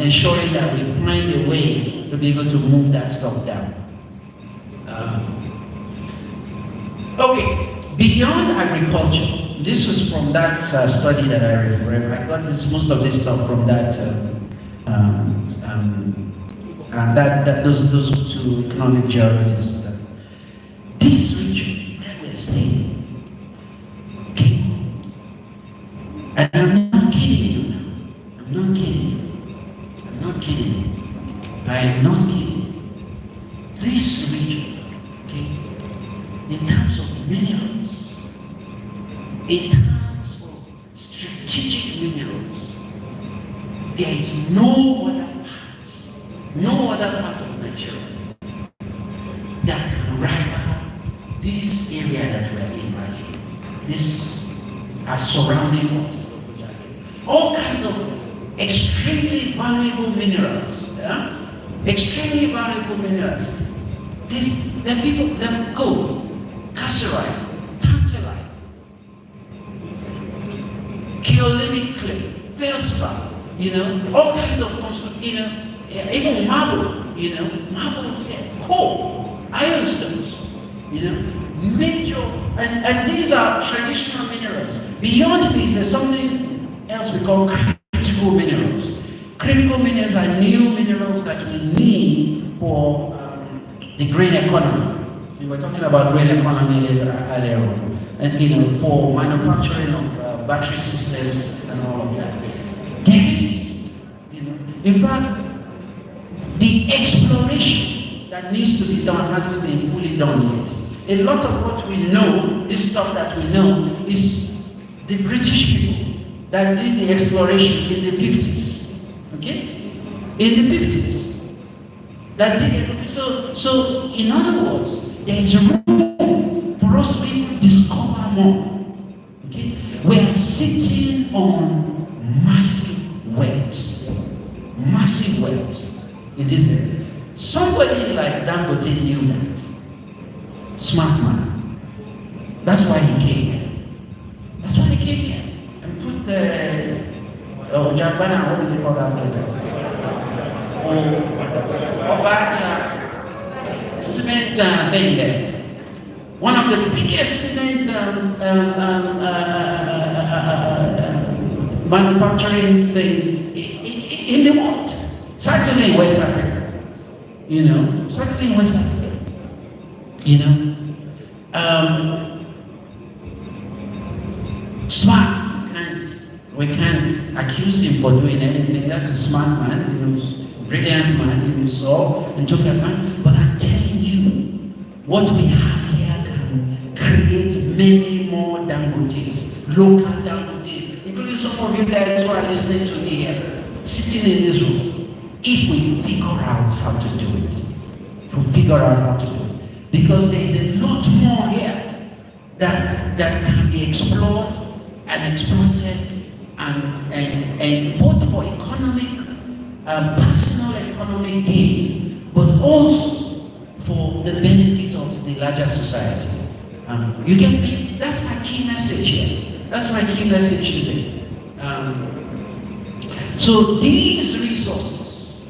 ensuring that we find a way to be able to move that stuff down. Okay, beyond agriculture, this was from that study that I referred. I got most of this stuff from that those two economic geologists. This region where we're staying, okay, and I'm not kidding you now. I'm not kidding. I am not kidding. This region, okay, in terms of minerals, in terms of strategic minerals, there is no other part of Nigeria that can rival this area that we are in right here. This are surrounding us. All kinds of extremely valuable minerals. Yeah? Extremely valuable minerals. The people, them gold, cassiterite, tantalite, kaolinic clay, feldspar, all kinds of construction, even marble, marble is there, coal, ironstones, major, and these are traditional minerals. Beyond these, there's something else we call critical minerals. Critical minerals are new minerals that we need for the green economy. We were talking about green economy earlier on, and for manufacturing of battery systems and all of that. In fact, the exploration that needs to be done hasn't been fully done yet. A lot of what we know, this stuff that we know, is the British people that did the exploration in the 50s. Okay? In the 50s. That did it. So in other words, there is room for us to even discover more. Okay? We are sitting on massive wealth. Massive wealth in this area. Somebody like Dangote knew that. Smart man. That's why he came here. That's why he came here. And put Jambana, what do they call that place? Cement thing there. One of the biggest cement manufacturing thing in the world. Certainly in West Africa. Certainly in West Africa. Smart. We can't accuse him for doing anything. That's a smart man. He was a brilliant man. He saw and took advantage. But I'm telling you, what we have here can create many more Dangotes, local Dangotes, including some of you guys who are listening to me here, sitting in this room, if we figure out how to do it. If we figure out how to do it. Because there is a lot more here that can be explored and exploited and both for economic, personal economic gain, but also for the benefit of the larger society. You get me? That's my key message here. That's my key message today. So these resources,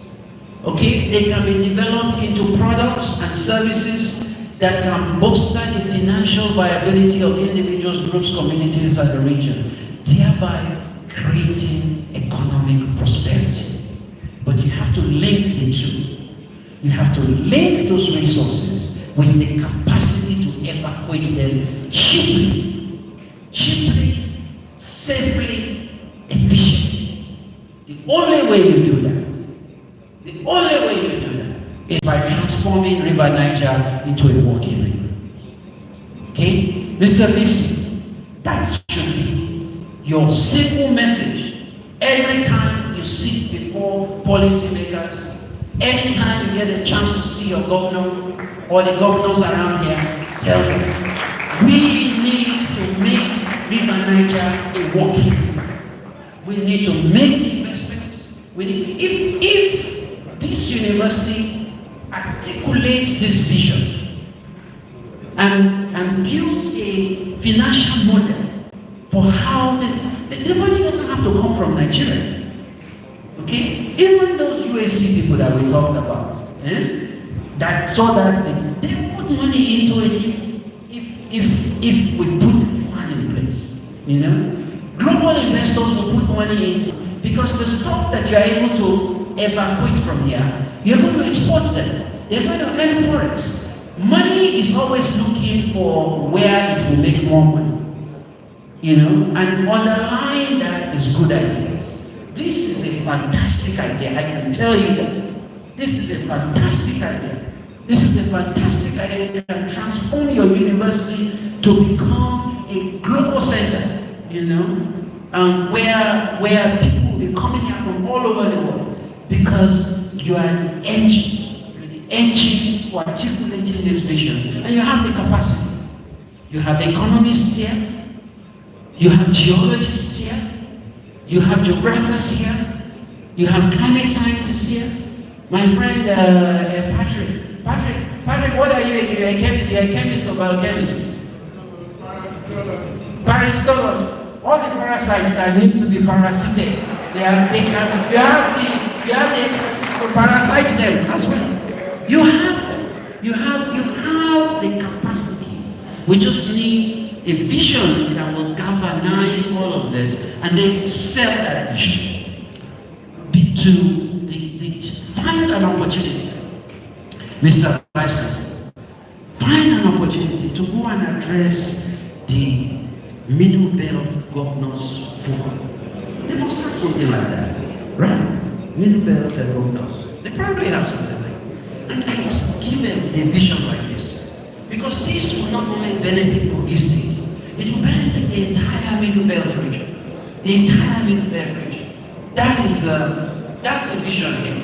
okay, they can be developed into products and services that can bolster the financial viability of individuals, groups, communities, and the region, thereby creating economic prosperity. But you have to link the two. You have to link those resources with the capacity to evacuate them cheaply, safely, efficiently. The only way you do that is by transforming River Niger into a walking river. Okay? Mr. Lisi, that should be your simple message every time you sit before policymakers, every time you get a chance to see your governor or the governors around here, tell them, we need to make River Niger a walking river. We need to make investments. If this university articulates this vision and builds a financial model for how the money doesn't have to come from Nigeria. Okay? Even those USC people that we talked about, that saw that thing, they put money into it if we put the plan in place. You know? Global investors will put money into it because the stuff that you are able to evacuate from here, you're going to export them. They're going to earn for it. Money is always looking for where it will make more money. You know, and underlying that is good ideas. This is a fantastic idea, I can tell you that. This is a fantastic idea. This is a fantastic idea that can transform your university to become a global center, you know, where people will be coming here from all over the world because you are an engine. You're the engine for articulating this vision. And you have the capacity. You have economists here. You have geologists here, you have geographers here, you have climate scientists here. My friend Patrick, what are you? You're a chemist or biochemist? Parasitology. All the parasites that need to be parasited, you have the expertise to parasite them as well. You have them. You have the capacity. We just need a vision that will galvanize all of this and then sell that vision find an opportunity, Mr. Vice President, find an opportunity to go and address the Middle Belt Governors Forum. They must have something like that, right? Middle Belt Governors. They probably have something like that. And I was given a vision like this. Because this will not only benefit Kogi states, it will benefit the entire Middle Belt region. The entire Middle Belt region. That's the vision here.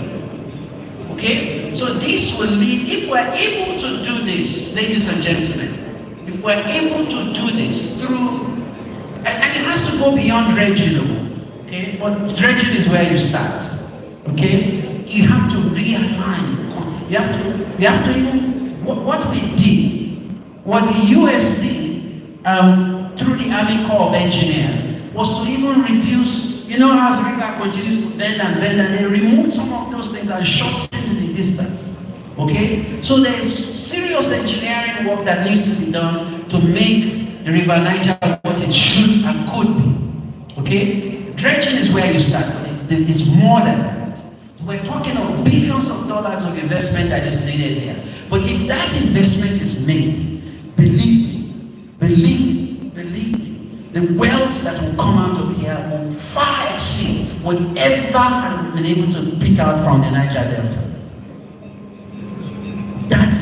Okay? So this will lead, if we're able to do this, ladies and gentlemen, if we're able to do this through, and it has to go beyond dredging, okay? But dredging is where you start. Okay? You have to realign. You have to even, what we did, what the US did through the Army Corps of Engineers was to even reduce, you know, as the river continues to bend and they removed some of those things and shortened the distance. Okay? So there is serious engineering work that needs to be done to make the River Niger what it should and could be. Okay? Dredging is where you start, but it's more than that. So we're talking of billions of dollars of investment that is needed here. But if that investment is made, believe me, the wealth that will come out of here will far exceed whatever I've been able to pick out from the Niger Delta. That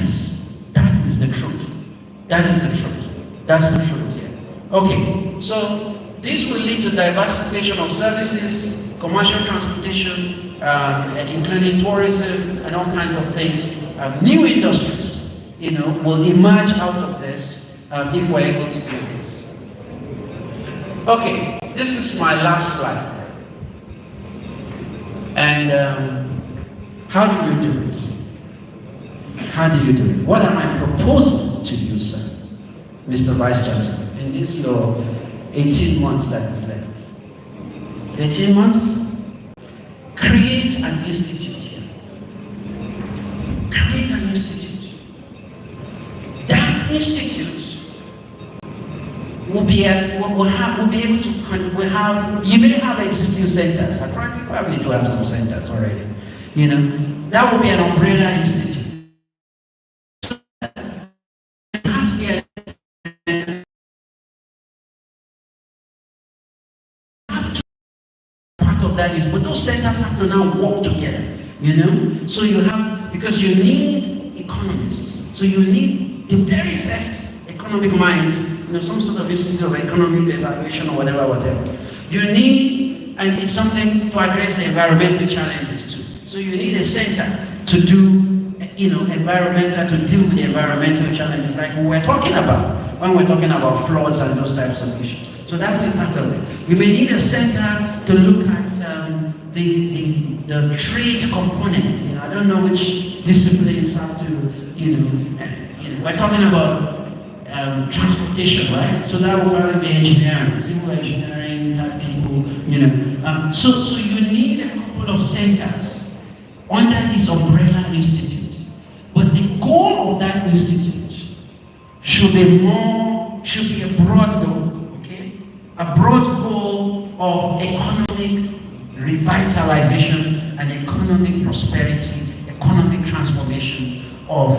is the truth. That is the truth. That's the truth here. Okay, so this will lead to diversification of services, commercial transportation, including tourism and all kinds of things. New industries, you know, will emerge out of this if we're able to do this. Okay, this is my last slide. And how do you do it? How do you do it? What am I proposing to you, sir, Mr. Vice Chancellor, in this your 18 months that is left? 18 months? Create an institute here. Create an institute. That institute will be able to, you may have existing centers. I probably do have some centers already. You know, that will be an umbrella institute. Part of that is, but those centers have to now work together. You know, so you have, because you need economists. So you need the very best economic minds. You know, some sort of institute of economic evaluation or whatever. You need, and it's something to address the environmental challenges too. So you need a center to do, you know, to deal with the environmental challenges like we were talking about when we're talking about floods and those types of issues. So that's part of it. You may need a center to look at the trade component. I don't know which disciplines have to, we're talking about transportation, right? So that will probably be engineering, civil engineering type people, So you need a couple of centers under this umbrella institute. But the goal of that institute should be a broad goal, okay? A broad goal of economic revitalization and economic prosperity, economic transformation of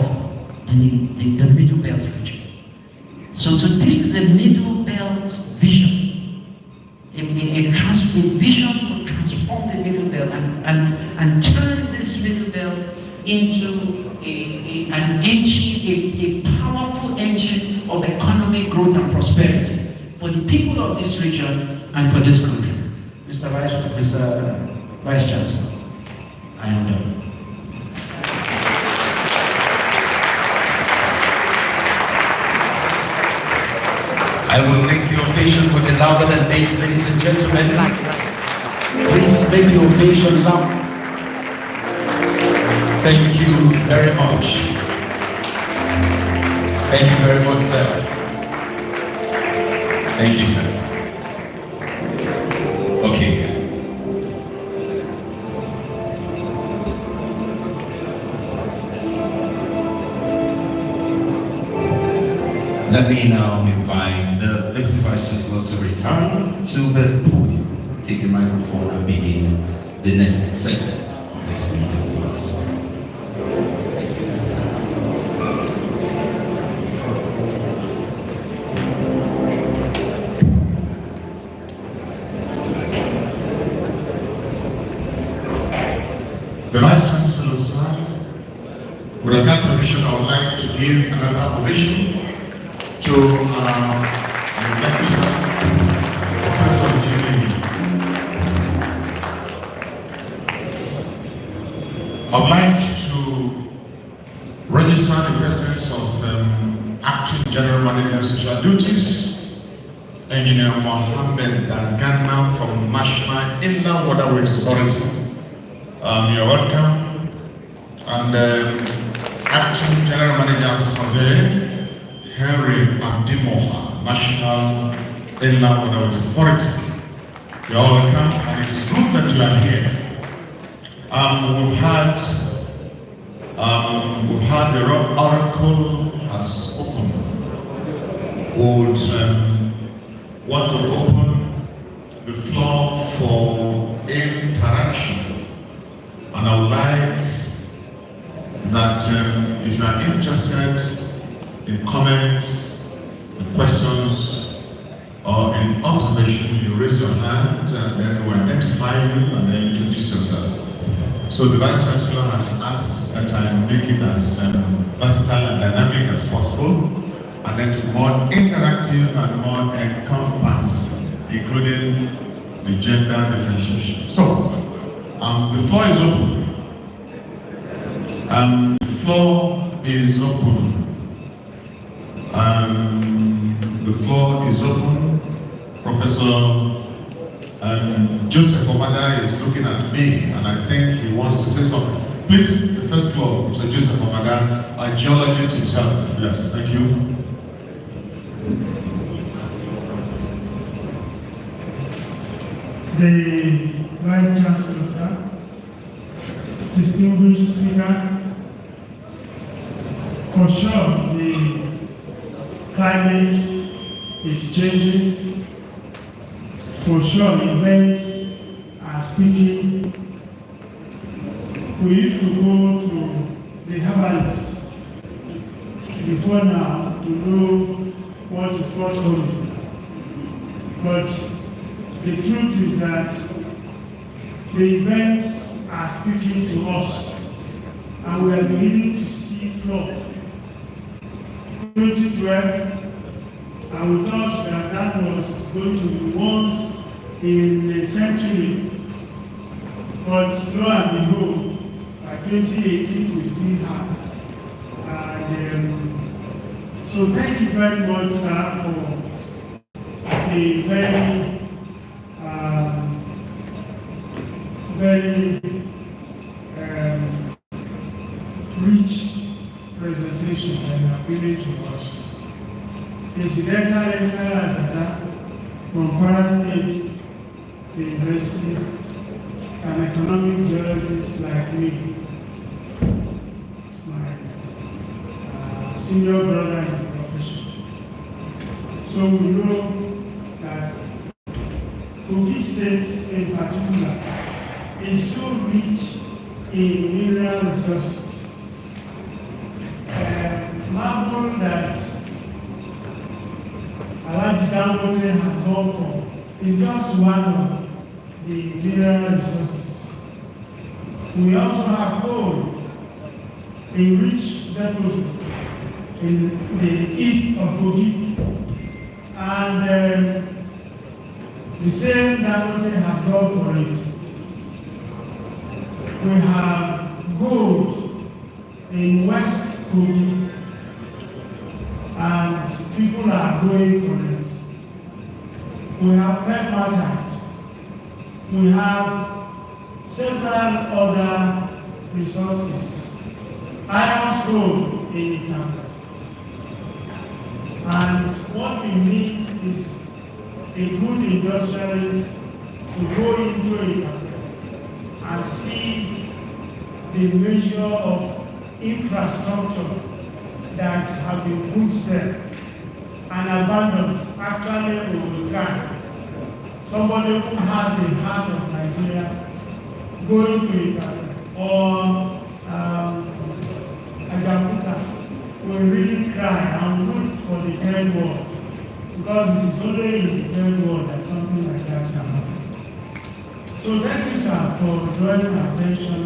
the Middle Belt region. So this is a Middle Belt vision, a vision to transform the Middle Belt and turn this Middle Belt into an engine, a powerful engine of economic growth and prosperity for the people of this region and for this country. Mr. Vice Chancellor, I am done. I will make the ovation for the louder than bass, ladies and gentlemen. Please make the ovation loud. Thank you very much. Thank you very much, sir. Thank you, sir. Okay. Let me now invite the Deputy Vice Chancellor to return to the podium, take the microphone and begin the next segment of this meeting. The Vice Chancellor, sir, with a kind permission, I would like to give another ovation to the lecturer, Professor Jimmy. I would like to register the presence of Acting General Manager Social Duties, Engineer Mohammed Dangana from National Inland Waterways Authority. You're welcome. And Acting General Manager Survey, Henry Abdimoha, National Inland Waterways Authority. You're all welcome, and it is good that you are here. We've had the Oracle has spoken. Would want to open the floor for interaction, and I would like that if you are interested in comments, in questions, or in observation, you raise your hand and then we identify you and then introduce yourself. So the Vice Chancellor has asked that I make it as versatile and dynamic as possible, and then to be more interactive and more encompass, including the gender differentiation. So, the floor is open. The floor is open. The floor is open. Professor Joseph Omada is looking at me, and I think he wants to say something. Please, the first floor, Mr. Joseph Omada, a geologist himself. Yes, thank you. The Vice Chancellor, sir, distinguished speaker, for sure the climate is changing. For sure events are speaking. We used to go to the herbalists before now to know what is forthcoming. But the truth is that the events are speaking to us, and we are beginning to see flow. 2012, and we thought that that was going to be once in a century, but lo and behold, by 2018 we still have. And so thank you very much, sir, for a very very rich presentation that you have given to us. Incidental excellence at that from Kwara State University. It's an economic geologist like me. It's my senior brother in the profession. So we know that Kogi State in particular is so rich in mineral resources. Marvel that Adegoke has gone for is just one of the mineral resources. We also have coal, a rich deposit in the east of Kogi, and the same Adegoke has gone for it. We have gold in West Kogi, and people are going for it. We have pegmatite. We have several other resources. Iron ore in Italy. And what we need is a good industrialist to go into it and see the measure of infrastructure that have been put there and abandoned, actually overcrowded. Somebody who has the heart of Nigeria going to Italy or Ajakuta will really cry and look for the third world, because it is only in the third world that something like that can happen. So thank you, sir, for drawing attention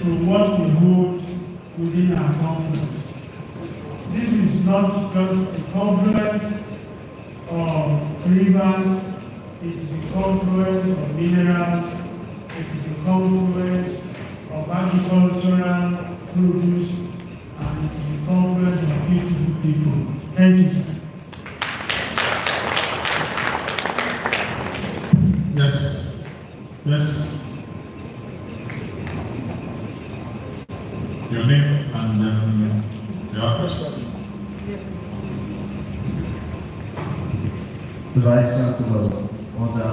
to what we hold within our conference. This is not just a confluence of rivers, it is a confluence of minerals, it is a confluence of agricultural produce, and it is a confluence of beautiful people. Thank you, sir. Yes. Yes. Your name and the address. The Vice Chancellor, other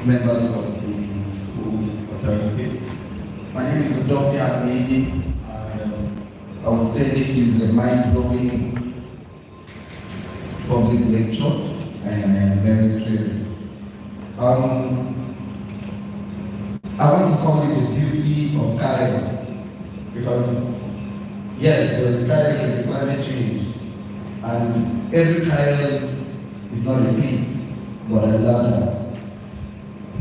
members of the school authority. My name is Dofia Meidi, and I would say this is a mind-blowing public lecture, and I am very thrilled. I want to call it the beauty of chaos, because yes, there is chaos in the climate change, and every chaos is not a pit, but a ladder.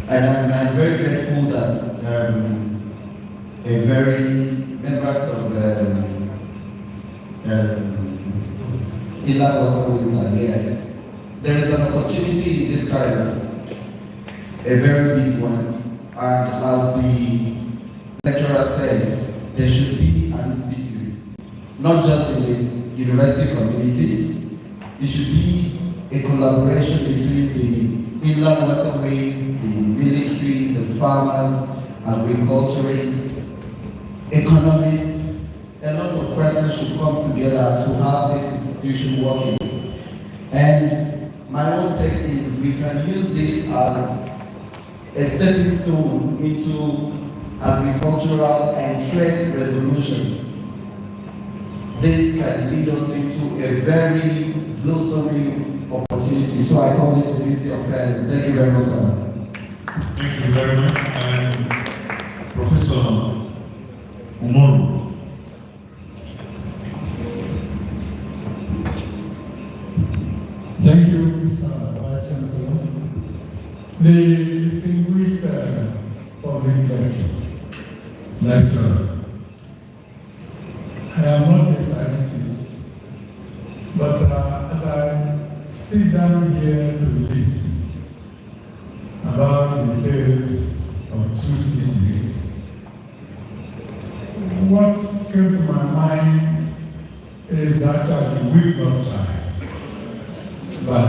And I'm very grateful that members of inland waterways are here. There is an opportunity in this chaos, a very big one. And as the lecturer said, there should be an institute, not just in the university community. It should be a collaboration between the inland waterways, the military, the farmers, agriculturists, economists. A lot of persons should come together to have this institution working. And my own take is we can use this as a stepping stone into agricultural and trade revolution. This can lead us into a very blossoming opportunity. So I call it the beauty of chaos. Thank you very much, sir. Thank you very much. And Professor Umoru. Thank you, Mr. Vice Chancellor. The distinguished public lecturer. I am not a scientist, but as I sit down here to listen about the tales of two cities, what came to my mind is actually "Weep Not Child" by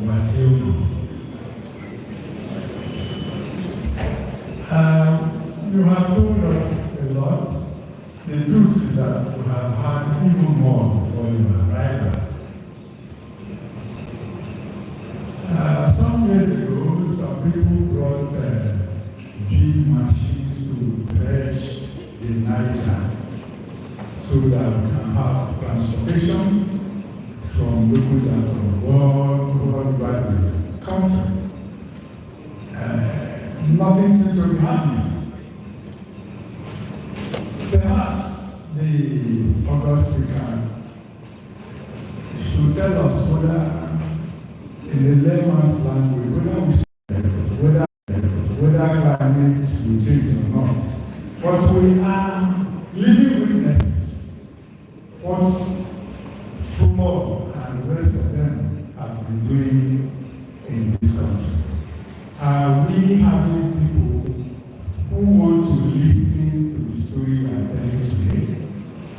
Matthew. you have told us a lot. The truth is that we have had even more before you arrived. Some years ago, some people brought big machines to dredge the Niger so that we can have transportation from Lokoja to all over the country. Nothing seems to be happening. Perhaps the August speaker should tell us whether, in the layman's language, whether climate will change or not. But we are living witnesses what FUL and the rest of them have been doing in this country. We having people who want to listen to the story we are telling today.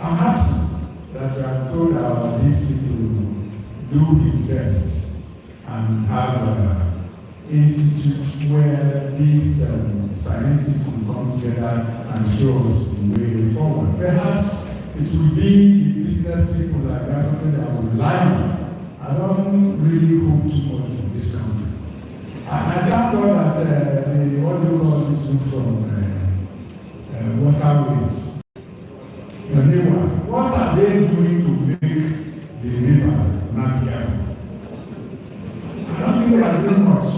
I'm happy that you have told our DC to do his best and have an institute where these scientists can come together and show us the way forward. Perhaps it will be the business people like that that will rely on. I don't really hope too much from this country. I thank God that the what do you call this from waterways. The new one. What are they doing to make the river navigable? I don't think they are doing much.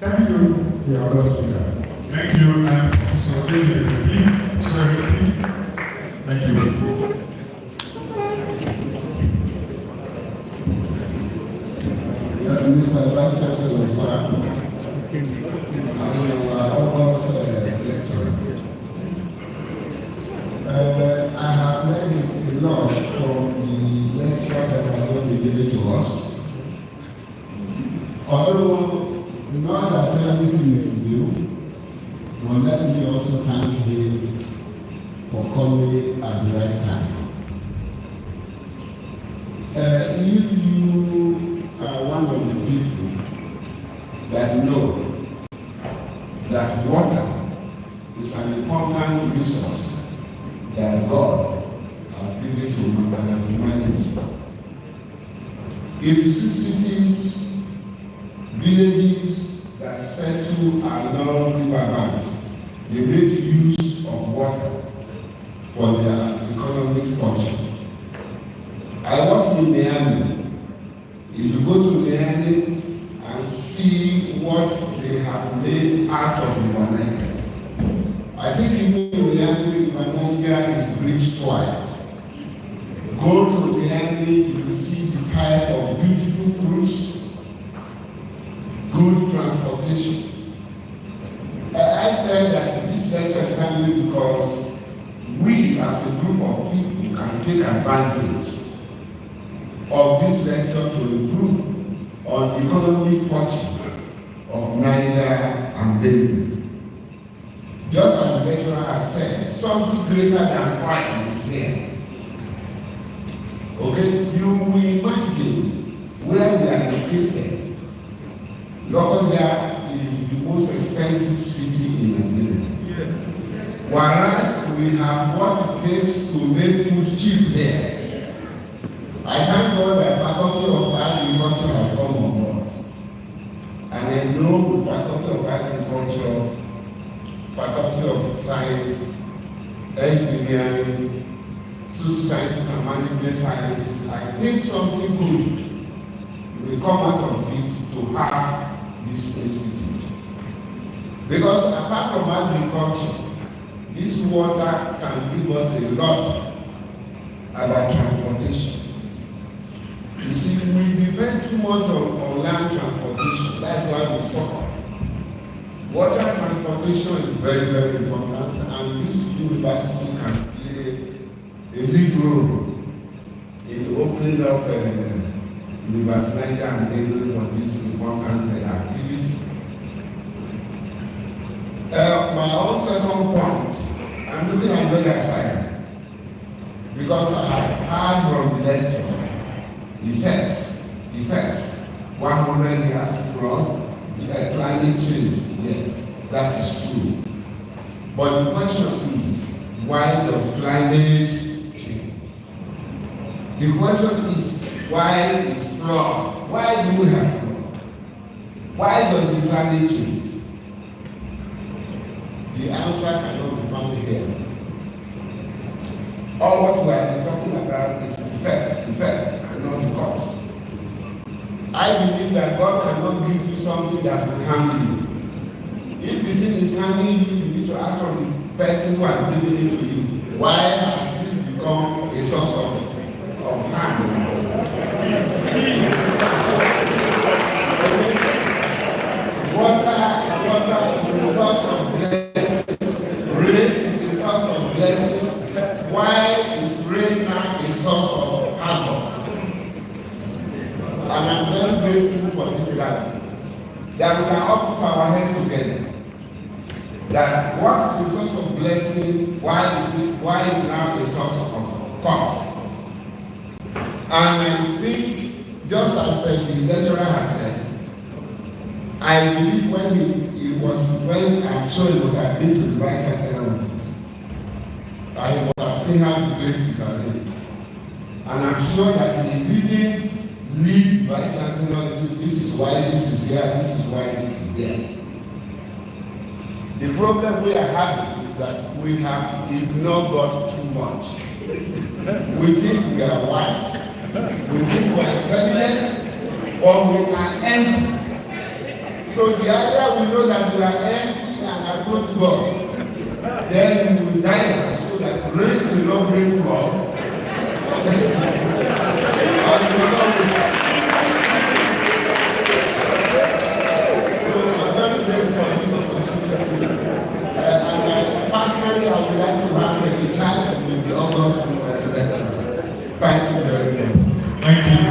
Thank you, the August speaker. Thank you, and Professor David. Thank you. Mr. Vice Chancellor, sir, and our August lecturer. I have learned a lot from the lecture that will be given to us. Although not that everything is new, but let me also thank him for coming at the right time. If you are one of the people that know that water is an important resource that God has given to humanity. If you see cities, villages that settle along river banks, they make use of water for their economic fortune. I was in Miami. If you go to Miami and see what they have made out of Niger, I think even Miami, Niger is bridged twice. Go to Miami, you will see the type of beautiful fruits, good transportation. I said that this lecture is timely because we as a group of people can take advantage of this lecture to improve on the economic fortune of Niger and Benue. Just as the lecturer has said, something greater than oil is here. Okay, you will imagine where we are located. Lokoja is the most expensive city in Nigeria. Whereas we have what it takes to make food cheap there. I thank God that Faculty of Agriculture has come on board. And I know the Faculty of Agriculture, Faculty of Science, Engineering, Social Sciences and Management Sciences, I think something good will come out of it to have this institute. Because apart from agriculture, this water can give us a lot about transportation. You see, we depend too much on land transportation. That's why we suffer. Water transportation is very, very important, and this university can play a lead role in opening up University Niger and Benue for this important activity. My own second point, I'm looking at the other side, because I have heard from the lecture effects, 100 years flood, climate change, yes, that is true. But the question is, why does climate change? The question is, why is flood? Why do we have flood? Why does the climate change? The answer cannot be found here. All what we are talking about is effect, and not the cause. I believe that God cannot give you something that will harm you. If the thing is harming you, you need to ask from the person who has given it to you, why has this become a source of harm? Water is a source of blessing. Rain is a source of blessing. Why is rain now a source of havoc? And I'm very grateful for this gathering, that we can all put our heads together. That what is a source of blessing, why is now a source of cause? And I think, just as the lecturer has said, I believe when I'm sure it was admitted to the Vice Chancellor office, I was seeing how the places are laid. And I'm sure that he didn't lead the Vice Chancellor and say, this is why this is here, this is why this is there. The problem we are having is that we have ignored God too much. We think we are wise, we think we are intelligent, or we are empty. So the idea we know that we are empty and approach God, then we will die so that rain will not bring flood. Personally, I would like to have a chat with the August lecturer. Thank you very much. Thank you.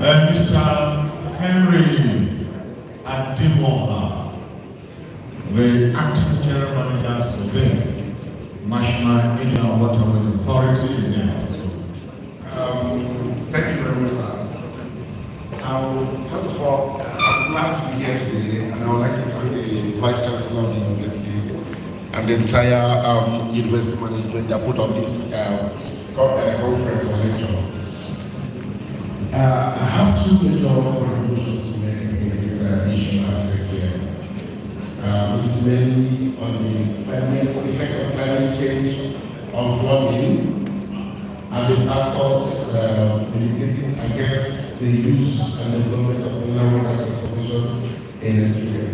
Mr. Henry Adegoke, the Acting General Manager of the National Indian Waterways Authority, is here. Thank you very much, sir. First of all, I'm glad to be here today, and I would like to thank the Vice Chancellor of the University and the entire University management that put on this conference or lecture. I have two major contributions to make in this issue aspect here. Which is mainly on the effect of climate change on flooding and the factors mitigating against the use and development of mineral water transformation in Nigeria.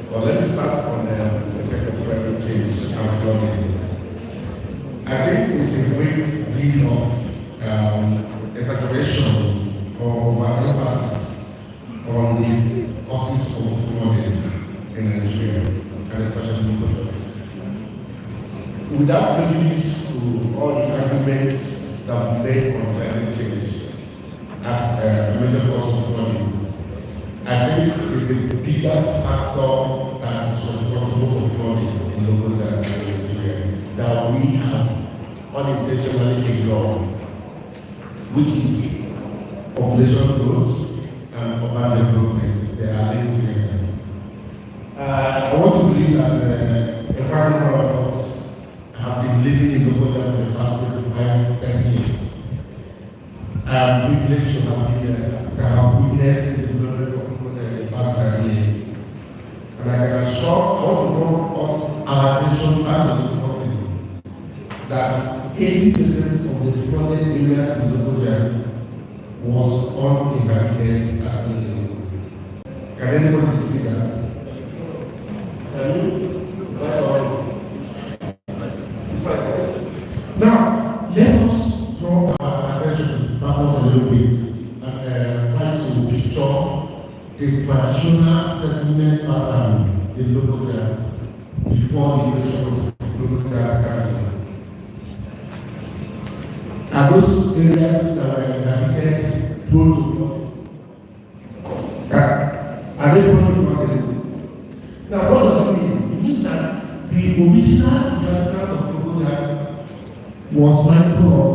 But let me start on the effect of climate change and flooding. I think it's a great deal of exaggeration or overemphasis on the causes of flooding in Nigeria, and especially in Lokoja. Without prejudice to all the arguments that we made on climate change as a major cause of flooding, I think it's a bigger factor that is responsible for flooding in Lokoja and Nigeria that we have unintentionally ignored, which is population growth and urban development. They are linked together. I want to believe that a quite number of us have been living in Lokoja for the past 25, 30 years. I'm privileged to have witnessed the development of Lokoja in the past 30 years. And I can assure all of us our attention back on something that 80% of the flooded areas in Lokoja was uninhabited at the time. Can anybody see that? Now, let us draw our attention backward a little bit and try to picture the traditional settlement pattern in Lokoja before the creation of Lokoja capital. Are those areas that were inhabited prone to flood? Are they prone to flooding? Now, what does it mean? It means that the original inhabitants of Lokoja was mindful of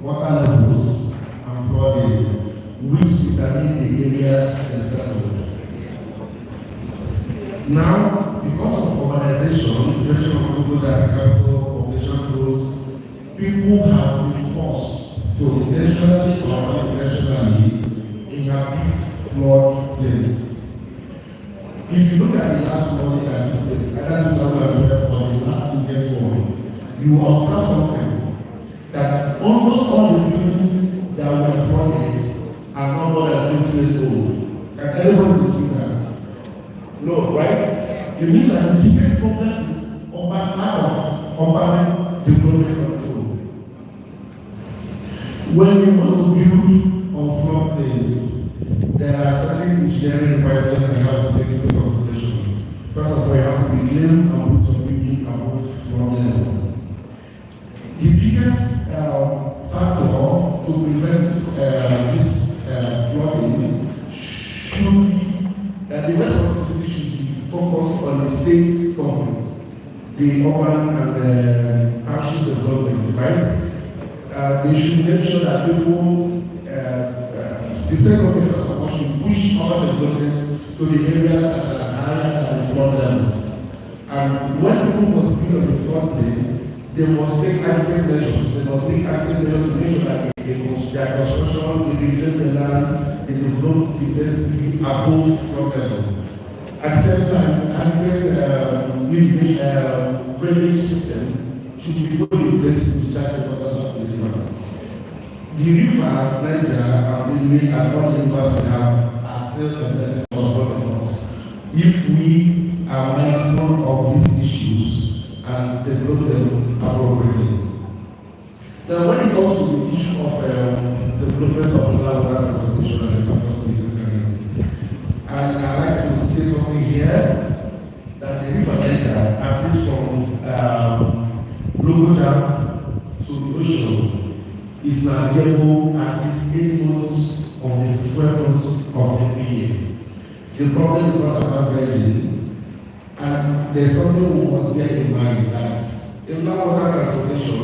water levels and flooding, which determined the areas they settled. Now, because of urbanization, generation of Lokoja capital, population growth, people have been forced to intentionally or unintentionally inhabit flood plains. If you look at the last flooding that took place, either 2012 or the last weekend one, you will observe something that almost all the buildings that were flooded are not more than 20 years old. Can everybody see that? No, right? It means that the biggest problem is lack of urban development control. When you want to build on floodplains, there are certain engineering requirements that you have to take into consideration. First of all, you have to reclaim and put your building above flood level. The biggest factor to prevent this flooding should be the responsibility should be focused on the state government, the urban and the township development, right? They should make sure that people, the state government first of all should push urban development to the areas that are higher than the flood levels. And when people must build on the floodplain, they must take adequate measures. They must take adequate measures to make sure that their construction, they reclaim the land, they develop the density above flood level. At the same time, adequate drainage system should be put in place to start the water of the river. The river, Niger, and Benue, and all the rivers we have are still a blessing for us if we are mindful of these issues and develop them appropriately. Now, when it comes to the issue of development of land conservation and capacity, and I'd like to say something here that the river Niger, at least from Lokoja to the ocean, is navigable at its 8 months of the 12 months of every year. The problem is not about dredging, and there's something we must bear in mind that in water transportation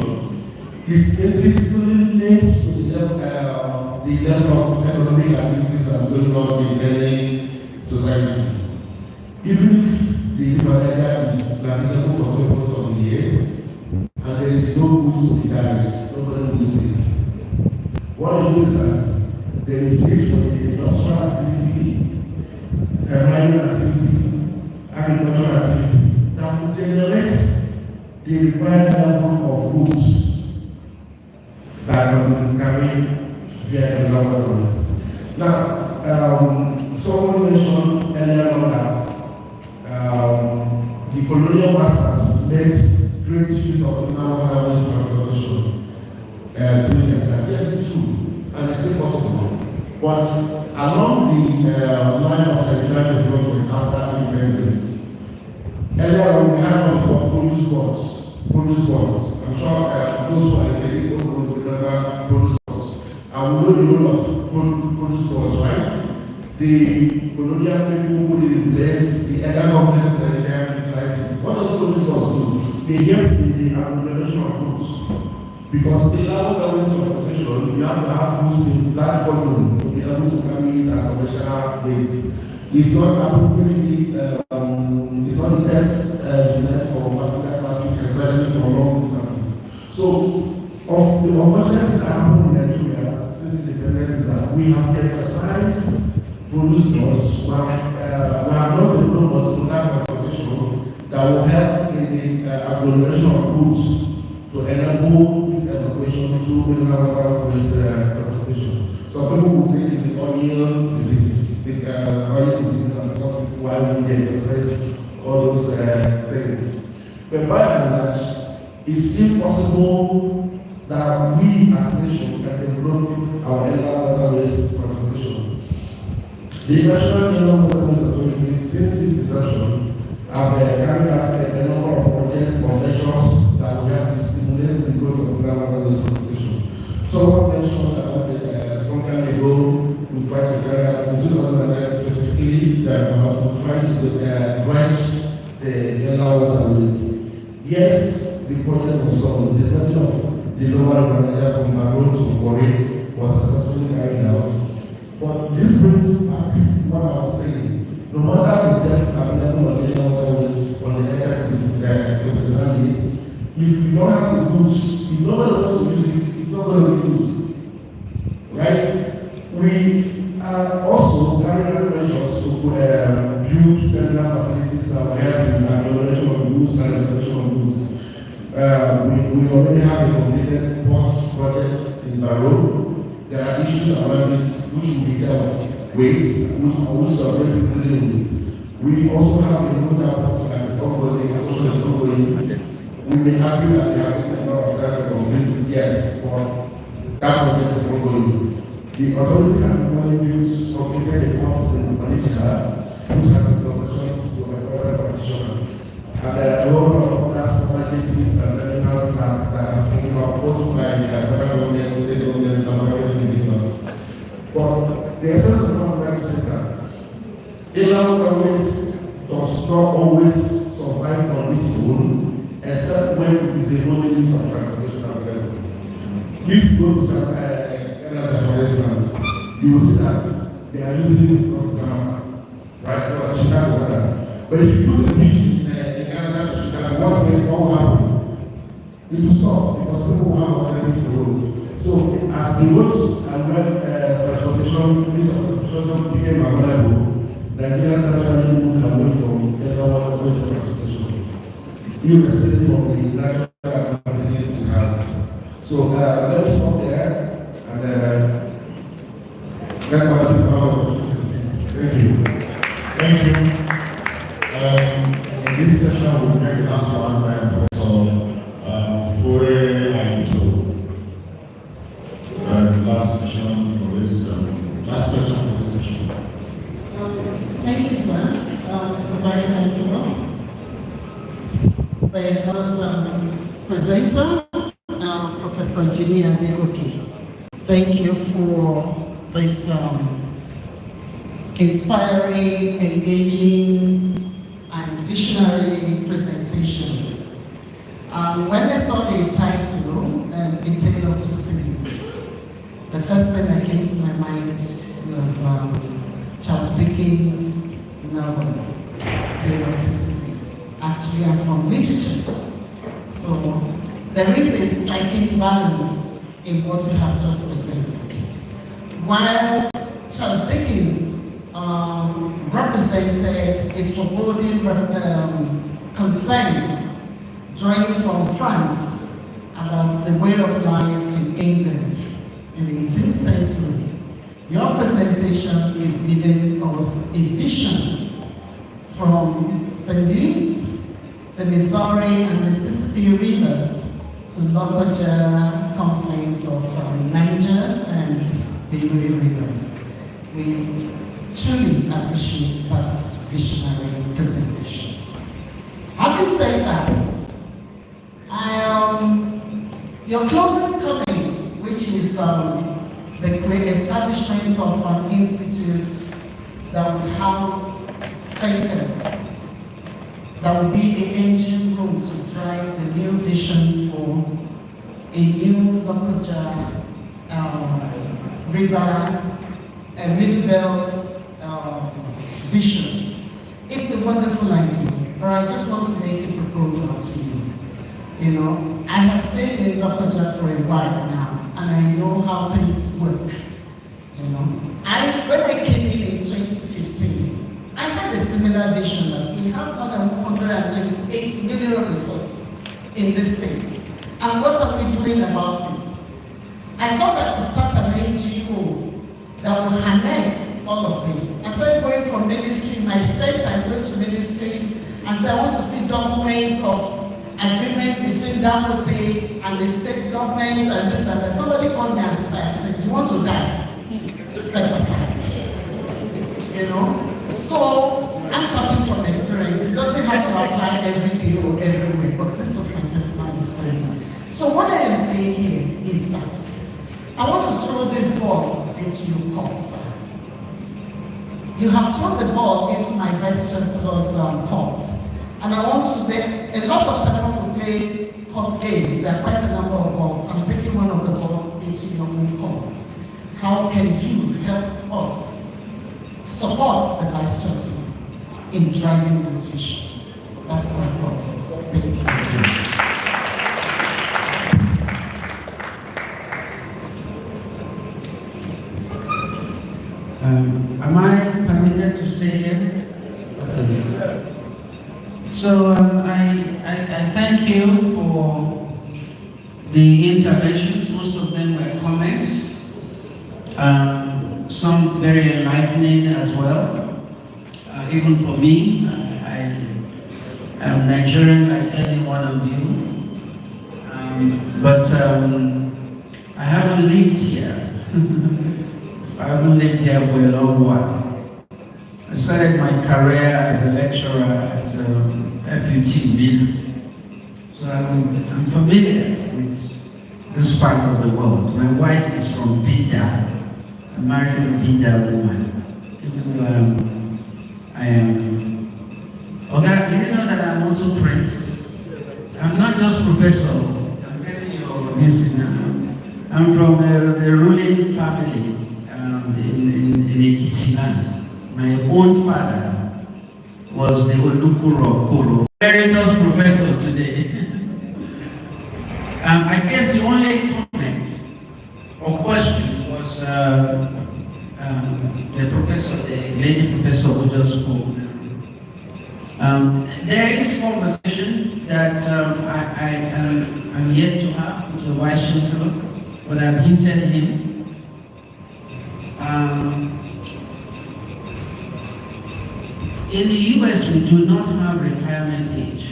is intrinsically linked to the level of economic activities that are going on in any society. Even if the river Niger is navigable for 12 months of the year, and there is no goods to be carried, nobody moves it. What it means that there is need for the industrial activity, mining activity, agricultural activity that will generate the required level of goods that will be carried via the local roads. Now, someone mentioned earlier on that the colonial masters made great use of water transportation during their time. Yes, it's true, and it's still possible. But along the line of Nigerian development after independence, earlier on we had what we call produce ports. I'm sure those who are in the will remember produce ports. And we know the role of produce ports, right? The colonial people put it in place, the other governments that they utilized it. What does produce ports do? They help in the accumulation of goods. Because in our government transportation, you have to have goods in large volume to be able to carry it at commercial rates. It's not appropriately, it's not the best for passenger traffic, especially for long distances. So, of the unfortunate thing that happened in Nigeria since independence is that we have emphasized produce ports, we have not developed multimodal transportation that will help in the agglomeration of goods to enable its evacuation through mineral water-based transportation. So people will say it's the oil disease, and because why we emphasize all those things. But by and large, it's still possible that we as a nation can develop our mineral water-based transportation. The National Mineral Water Authority, since its inception, have carried out a number of projects or measures that will help stimulate the growth of mineral transportation. Someone mentioned about some time ago, we tried to carry out in 2009 specifically that we tried to dredge the mineral waterways. Yes, the project was done. The project of the lower Niger from Maroon to Kore was successfully carried out. But this brings back what I was saying. No matter the depth available on the you don't have the goods, if nobody wants to use it, it's not going to be used. Right? We are also carrying measures to build terminal facilities that we have in agglomeration of goods and agglomeration of goods. We already have a completed port project in Barrow. There are issues around it which will be dealt with, which the already is dealing with. We also have a local port that is ongoing. We may argue that they have taken a lot of time to complete it, yes, but that project is ongoing. The authority has only built completed a house in Onitsha, which has been constructed to a private partition. And a lot of other agencies and terminals that are taking up both by the federal government, state government, and private individuals. But the essence of the private sector, Inland government does not always survive on its own, except when it is the only means of transportation available. If you go to Canada, for instance, you will see that they are using it from Ghana, right? Or Chicago, but if you do the bridge in Canada to Chicago, what will happen? It will stop because people will have alternative roads. So as the roads and when transportation became available, Nigerians actually moved away from Delaware to transportation, irrespective of the national abilities we have. So let me stop there and let my people have. Thank you. Thank you. In this session, we'll make the last one by Professor Fure Aito. Last session for this, last question for this session. Thank you, sir. Mr. Vice Chancellor, the awesome presenter, Professor Jimmy Adegoke. Thank you for this inspiring, engaging, and visionary presentation. When I saw the title, A Tale of Two Cities, the first thing that came to my mind was Charles Dickens' novel, Tale of Two Cities. Actually, I'm from literature, so there is a striking balance in what you have just presented. While Charles Dickens represented a foreboding concern drawing from France about the way of life in England in the 18th century, your presentation is giving us a vision from St. Louis, the Missouri and Mississippi rivers, to Lokoja, confluence of Niger and Benue rivers. We truly appreciate that visionary presentation. Having said that, your closing comments, which is the great establishment of an institute that will house centers, that will be the engine room to drive the new vision for a new Lokoja river and middle belt vision. It's a wonderful idea, but I just want to make a proposal to you. You know, I have stayed in Lokoja for a while now, and I know how things work. You know, when I came in 2015, I had a similar vision that we have more than 128 mineral resources in this state. And what are we doing about it? I thought I could start an NGO that will harness all of this. I started going from ministry, my state, I go to ministries, and say I want to see documents of agreement between Dangote and the state government and this and that. Somebody called me and said, do you want to die? Step aside. You know? So, I'm talking from experience. It doesn't have to apply every day or everywhere, but this was my personal experience. So what I am saying here is that I want to throw this ball into your court, sir. You have thrown the ball into my Vice Chancellor's courts. And I want to bet a lot of time when we play court games, there are quite a number of balls. I'm taking one of the balls into your own court. How can you help us support the Vice Chancellor in driving this vision? That's my purpose. Thank you. Am I permitted to stay here? Okay. So I thank you for the interventions. Most of them were comments. Some very enlightening as well. Even for me, I am Nigerian like any one of you. But I haven't lived here. I haven't lived here for a long while. I started my career as a lecturer at FUL Benue. So I'm familiar with this part of the world. My wife is from Bida. I married a Bida woman. Even though I am... Okay, do you know that I'm also Prince? I'm not just professor. I'm telling you all this now. I'm from the ruling family in Ekiti. My own father was the Olukuro of Koro. Emeritus professor today. I guess the only comment or question was the professor, the lady professor who just spoke. There is conversation that I'm yet to have with the Vice Chancellor, but I've hinted him. In the US, we do not have retirement age.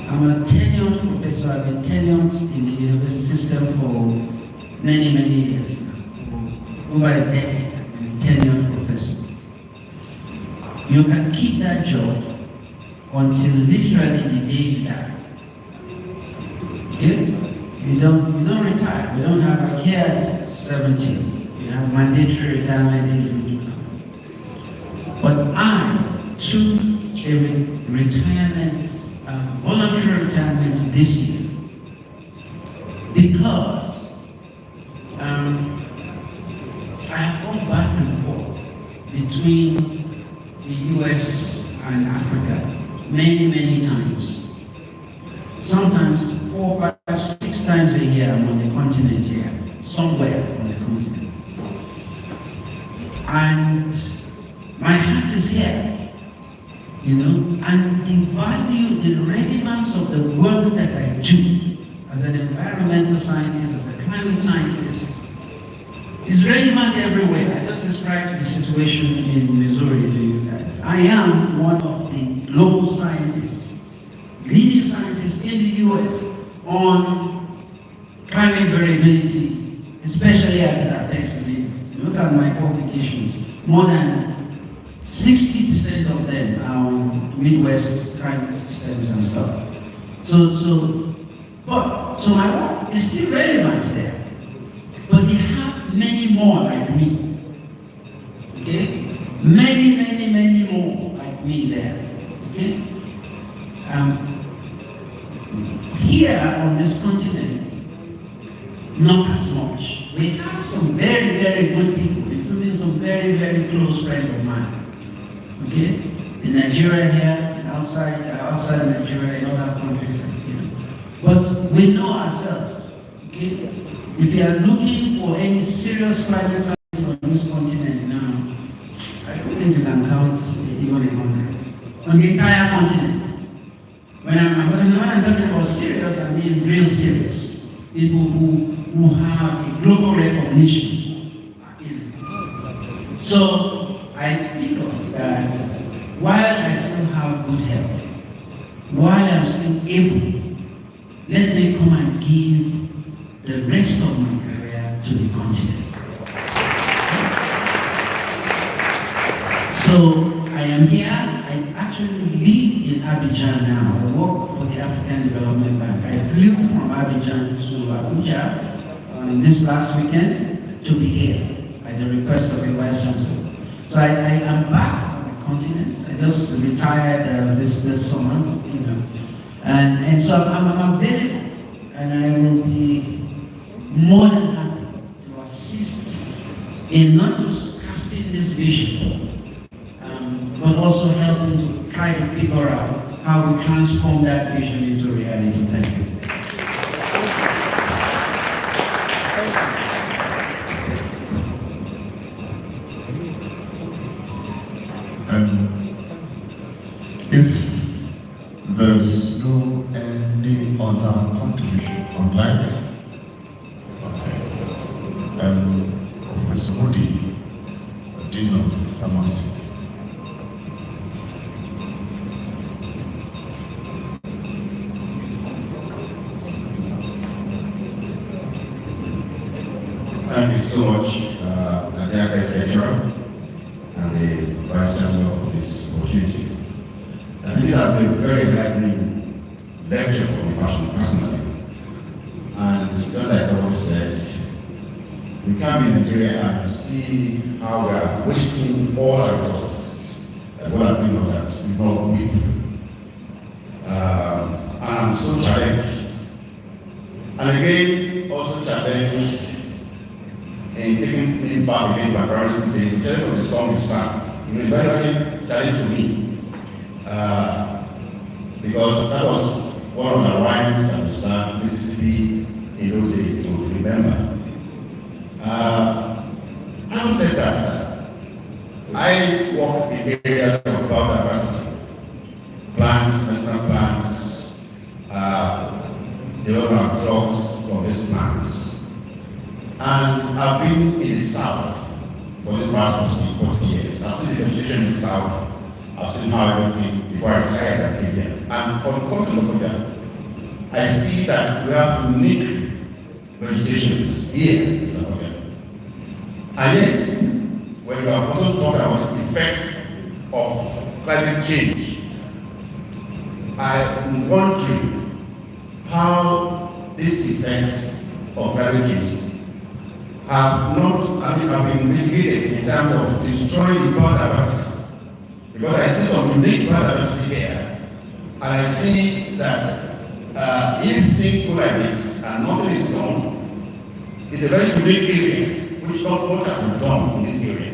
I'm a tenured professor. I've been tenured in the university system for many, many years now. Over a decade, I'm a tenured professor. You can keep that job until literally the day you die. Okay? You don't retire. We don't have a here at 70. You have mandatory retirement age. But I took a retirement, voluntary retirement this year because I have gone back and forth between the US and Africa many, many times. Sometimes 4, 5, 6 times a year I'm on the continent here, somewhere on the continent. And my heart is here, you know, and the value, the relevance of the work that I do as an environmental scientist, as a climate scientist, is relevant everywhere. I just described the situation in Missouri to you guys. I am one of the global scientists, leading scientists in the US on climate variability, especially as it affects me. Look at my publications. More than 60% of them are on Midwest climate systems and stuff. So my work is still relevant there. But they have many more like me. Okay? Many more like me there. Okay? Here on this continent, not as much. We have some very, very good people, including some very, very close friends of mine. Okay? In Nigeria here, outside Nigeria, in other countries. You know. But we know ourselves. Okay? If you are looking for any serious climate science on this continent now, I don't think you can count even 100. On the entire continent. When I'm talking about serious, I mean real serious. People who have a global recognition. So I feel that while I still have good health, while I'm still able, let me come and give the rest of my career to the continent. So I am here. I actually live in Abidjan now. I work for the African Development Bank. I flew from Abidjan to Abuja this last weekend to be here at the request of the Vice Chancellor. So I am back on the continent. I just retired this summer, you know, and so I'm available, and I will be more than happy to assist in not just casting this vision, but also helping to try to figure out how we transform that vision into reality. Thank you. If there is no any other contribution online, Professor Moody, Dean of Pharmacy. Thank you so much, Adegoke lecturer and the Vice Chancellor for this opportunity. I think this has been a very enlightening lecture for me personally. And just like someone said, we come in Nigeria and see how we are wasting all our resources. Like what I think of that, we don't weep. And I'm so challenged. And again, also challenged in taking me back again to my primary days, instead of the song you sang. It's very challenging to me. Because that was one of the rhymes that we sang Mississippi in those days to remember. Having said that, sir, I work in areas of biodiversity, plants, medicinal plants, development of drugs from these plants. And I've been in the South for this past 40 years. I've seen the vegetation in the South. I've seen how everything before I retired I came here. And on the coast of Lokoja, I see that we have unique vegetations here in Lokoja. And yet, when you are also talking about the effect of climate change, I'm wondering how these effects of climate change have been mitigated in terms of destroying the biodiversity. Because I see some unique biodiversity here, and I see that if things go like this and nothing is done, it's a very unique area which not much has been done in this area.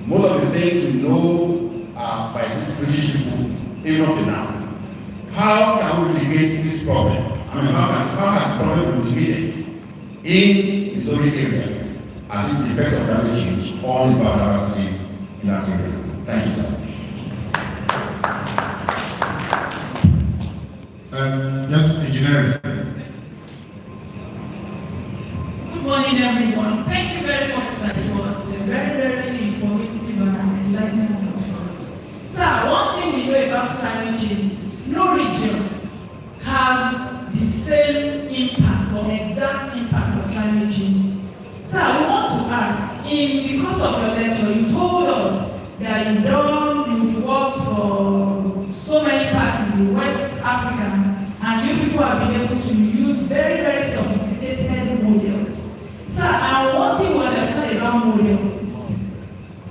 Most of the things we know are by these British people, even up to now. How can we mitigate this problem? I mean, how has the problem been mitigated in the Zori area, and this is the effect of climate change on the biodiversity in that area? Thank you, sir. Yes, engineering. Good morning, everyone. Thank you very much, sir. It was a very, very informative and enlightening response. Sir, one thing we know about climate change is no region have the same impact or exact impact of climate change. Sir, we want to ask, because of your lecture, you told us that you've worked for so many parts in the West Africa, and you people have been able to use very, very sophisticated models. Sir, and one thing we understand about models is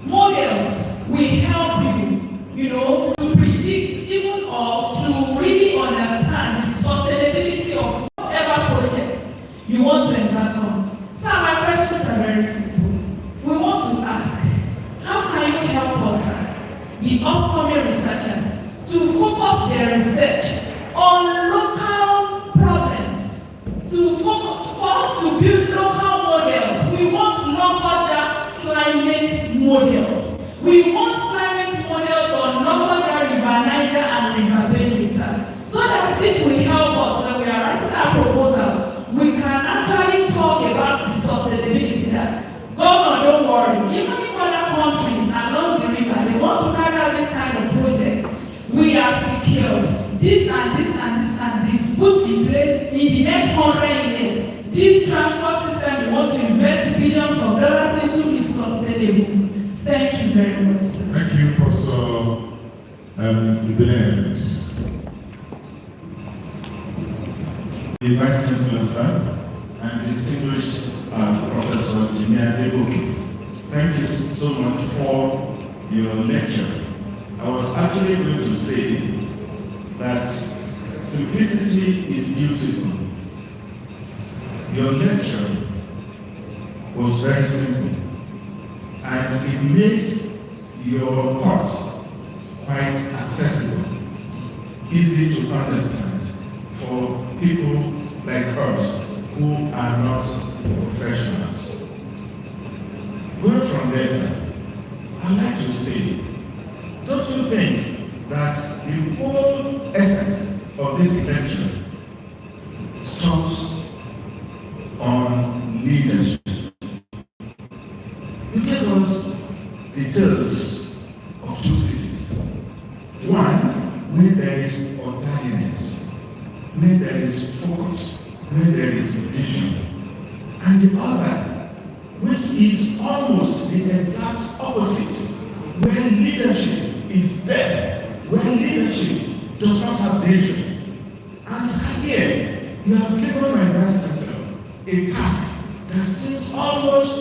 models will help you, to predict even or to really understand the sustainability of whatever project you want to embark on. Sir, my questions are very simple. We want to ask, how can you help us, the upcoming researchers, to focus their research on local problems, for us to build local models? We want Lokoja climate models. We want climate models on Lokoja, River Niger, and River Benue, so that this will help us when we are writing our proposals. We can actually talk about the sustainability that, Governor, don't worry, even if other countries along the river, they want to carry out this kind of project, we are secured. This and this and this and this put in place in the next 100 years. This transport system we want to invest billions of dollars into is sustainable. Thank you very much, sir. Thank you, Professor Emeritus. The Vice Chancellor, sir, and distinguished Professor Adegoke, thank you so much for your lecture. I was actually going to say that simplicity is beautiful. Your lecture was very simple, and it made your thought quite accessible, easy to understand for people like us who are not professionals. Going from there, sir, I'd like to say, think that the whole essence of this election stops on leadership. You gave us details of two cities. One, where there is orderliness, where there is focus, where there is vision. And the other, which is almost the exact opposite, where leadership is deaf, where leadership does not have vision. And here, you have given my Vice Chancellor a task that seems almost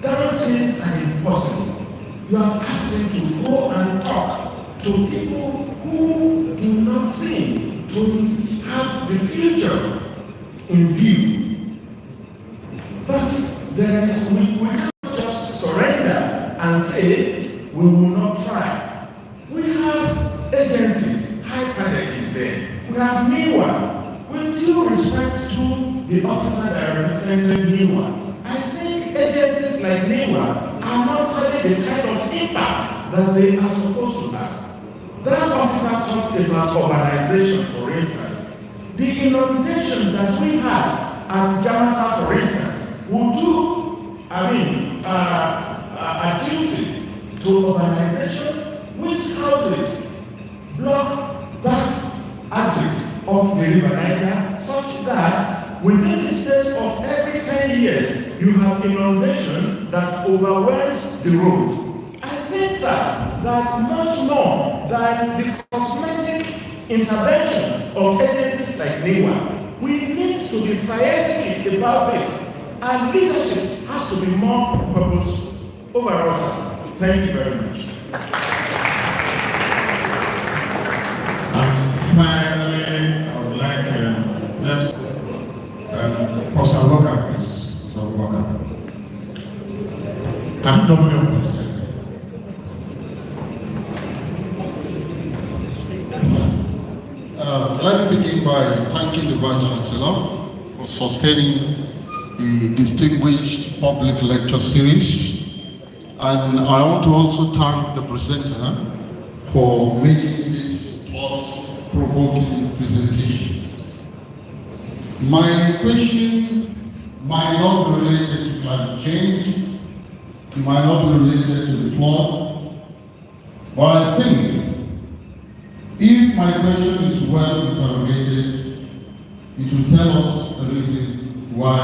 daunting and impossible. You have asked him to go and talk to people who do not seem to have the future in view. But there is, we cannot just surrender and say we will not try. We have agencies, Adegoke is there. We have NIWA. With due respect to the officer that represented NIWA, I think agencies like NIWA are not having the kind of impact that they are supposed to have. That officer talked about urbanization, for instance. The inundation that we had at Jamaica, for instance, would do, adduce it to urbanization, which houses block that axis of the river Niger, such that within the space of every 10 years, you have inundation that overwhelms the road. I think, sir, that much more than the cosmetic intervention of agencies like NIWA, we need to be scientific about this. And leadership has to be more purposeful. Overall, sir, thank you very much. And finally, I would like Professor Lokoja, please. Professor Lokoja. Can you double your question? Let me begin by thanking the Vice Chancellor for sustaining the distinguished public lecture series, and I want to also thank the presenter for making this thought-provoking presentation. My question might not be related to climate change, it might not be related to the flood, but I think if my question is well interrogated, it will tell us the reason why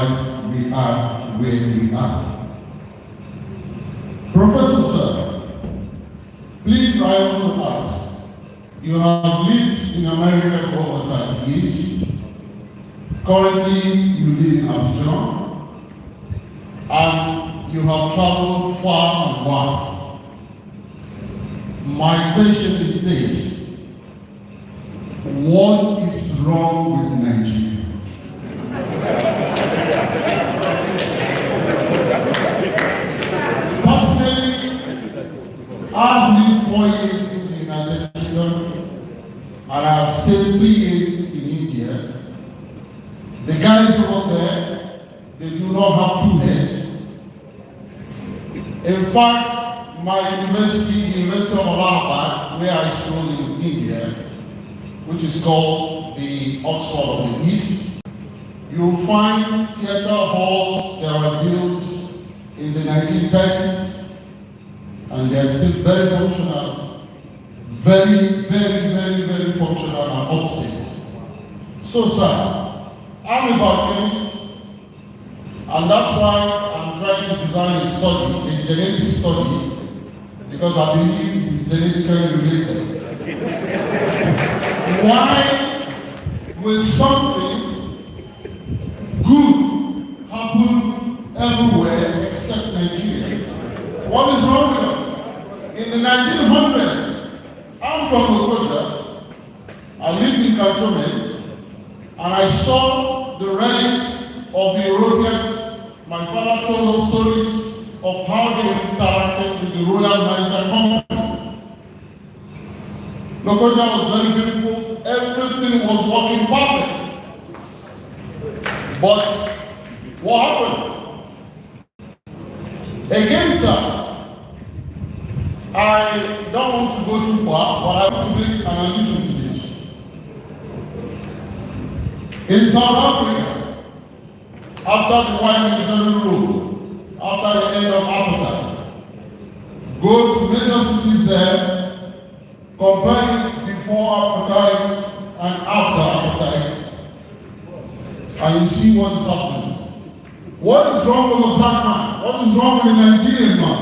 we are where we are. Professor Sir, please, I want to ask, you have lived in America for over 30 years. Currently, you live in Abidjan, and you have traveled far and wide. My question is this: what is wrong with Nigeria? I've lived 4 years in the United Kingdom, and I've stayed 3 years in India. The guys over there, they do not have 2 heads. In fact, my university, the University of Allahabad, where I studied in India, which is called the Oxford of the East, you'll find theater halls that were built in the 1930s, and they are still very functional, very functional and up to date. So, sir, I'm a biochemist, and that's why I'm trying to design a study, a genetic study, because I believe it is genetically related. Why will something good happen everywhere except Nigeria? What is wrong with us? In the 1900s, I'm from Lokoja, I lived in Cantonment, and I saw the relics of the Europeans. My father told us stories of how they interacted with the Royal Niger Company. Lokoja was very beautiful, everything was working perfect. But what happened? Again, sir, I don't want to go too far, but I want to make an allusion to this. In South Africa, after the white military rule, after the end of apartheid, go to major cities there, compare it before apartheid and after apartheid, and you see what is happening. What is wrong with the black man? What is wrong with the Nigerian man?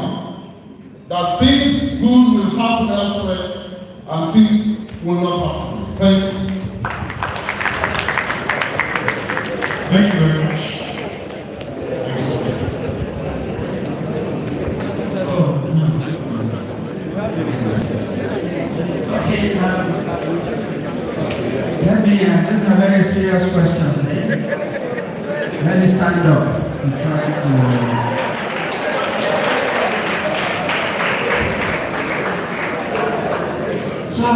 That things good will happen elsewhere and things will not happen. Thank you. Thank you very much. Okay, this is a very serious question today. Let me stand up and try to. So,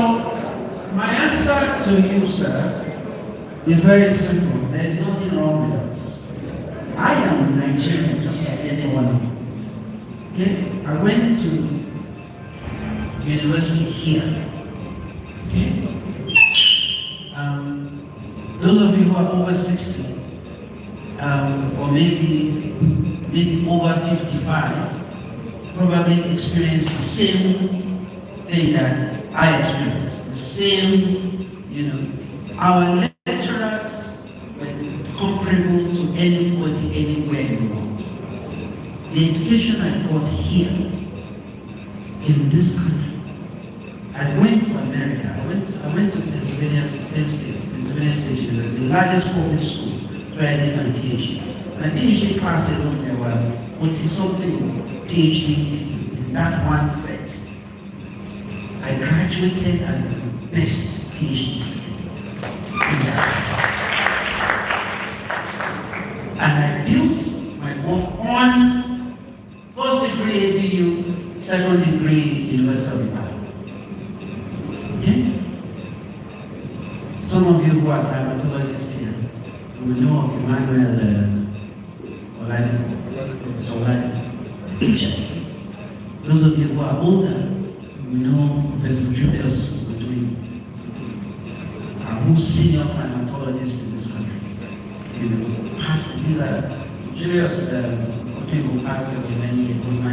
my answer to you, sir, is very simple. There is nothing wrong with us. I am Nigerian, just like anyone. Okay? I went to university here. Okay? Those of you who are over 60, or maybe over 55, probably experience the same thing that I experienced. The same, our lecturers were comparable to anybody anywhere in the world. The education I got here, in this country, I went to America. I went to Pennsylvania State University, the largest public school where I did my PhD. My PhD class alone, there were 40-something PhD in that one set. I graduated as the best PhD student in that class. And I built my work on first degree ABU, second degree University of Ibadan. Okay? Some of you who are dermatologists here will know of Emmanuel teacher. Those of you who are older will know Professor Julius who's senior primatologist in this country. These are Julius who passed away many years. It was my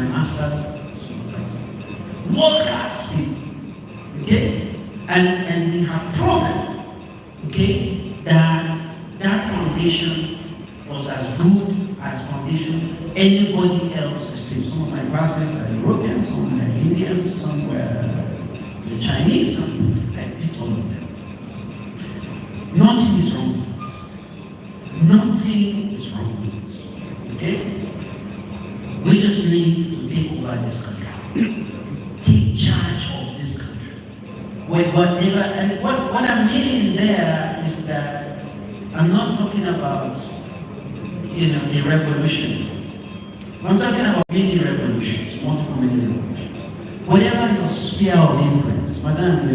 master's. World class people. Okay? And we have proven, okay, that foundation was as good as foundation anybody else received. Some of my classmates are Europeans, some were Indians, some were Chinese, I did all of them. Nothing is wrong with us. Nothing is wrong with us. Okay? We just need to take over this country. Take charge of this country. And what I'm meaning there is that I'm not talking about a revolution. I'm talking about many revolutions, multiple many revolutions. Whatever your sphere of influence, madam,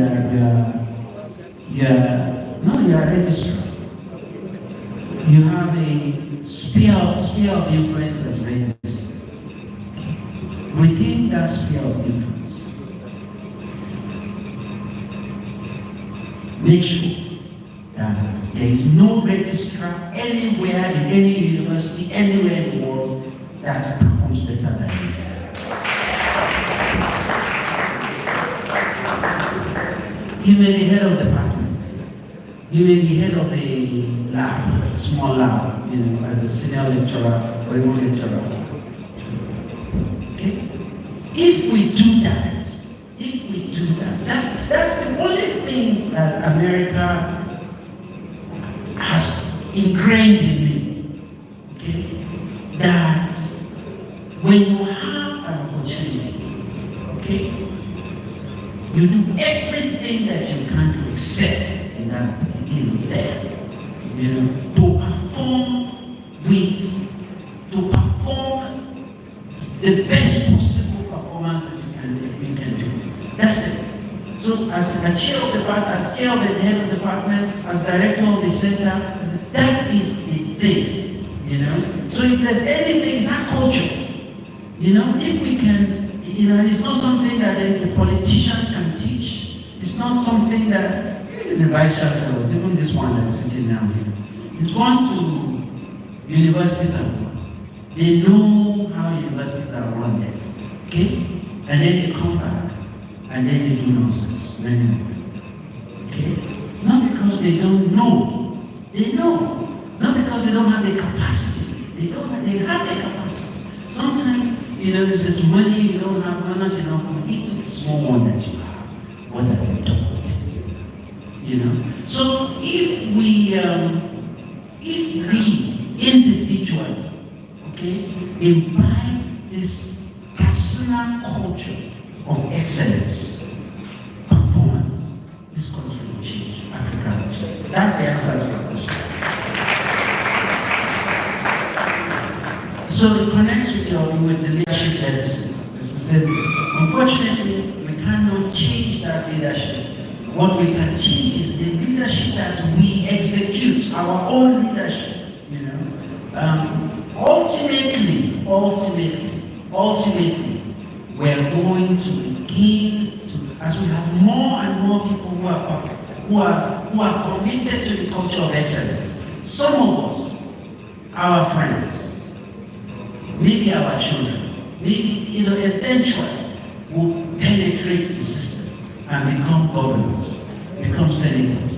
you are a registrar. You have a sphere of influence that's registered. Within that sphere of influence, make sure that there is no registrar anywhere in any university, anywhere in the world that performs better than you. You may be head of department. You may be head of a lab, small lab, as a senior lecturer or even lecturer. Okay? If we do that, that's the only thing that America has ingrained in me. Okay? That when you have an opportunity, okay, you do everything that you can to excel in that, there, to perform the best possible performance that you can do. That's it. So as a chair of the department, as chair of the head of the department, as director of the center, that is the thing, So if there's anything, it's our culture. If we can, it's not something that a politician can teach. It's not something that the vice chancellors, even this one that's sitting down here, is gone to universities and they know how universities are run there. Okay? And then they come back and then they do nonsense. Okay? Not because they don't know. They know. Not because they don't have the capacity. They have the capacity. Sometimes, there's this money, you don't have not enough money. Even the small one that you have, what have you done with it? So if we individually, okay, imbibe this personal culture of excellence, performance, this country will change. Africa will change. That's the answer to your question. So it connects with the leadership deficit. It's the same thing. Unfortunately, we cannot change that leadership. What we can change is the leadership that we execute, our own leadership. Ultimately, we're going to begin to, as we have more and more people who are committed to the culture of excellence. Some of us, our friends, maybe our children, maybe eventually will penetrate the system and become governors, become senators,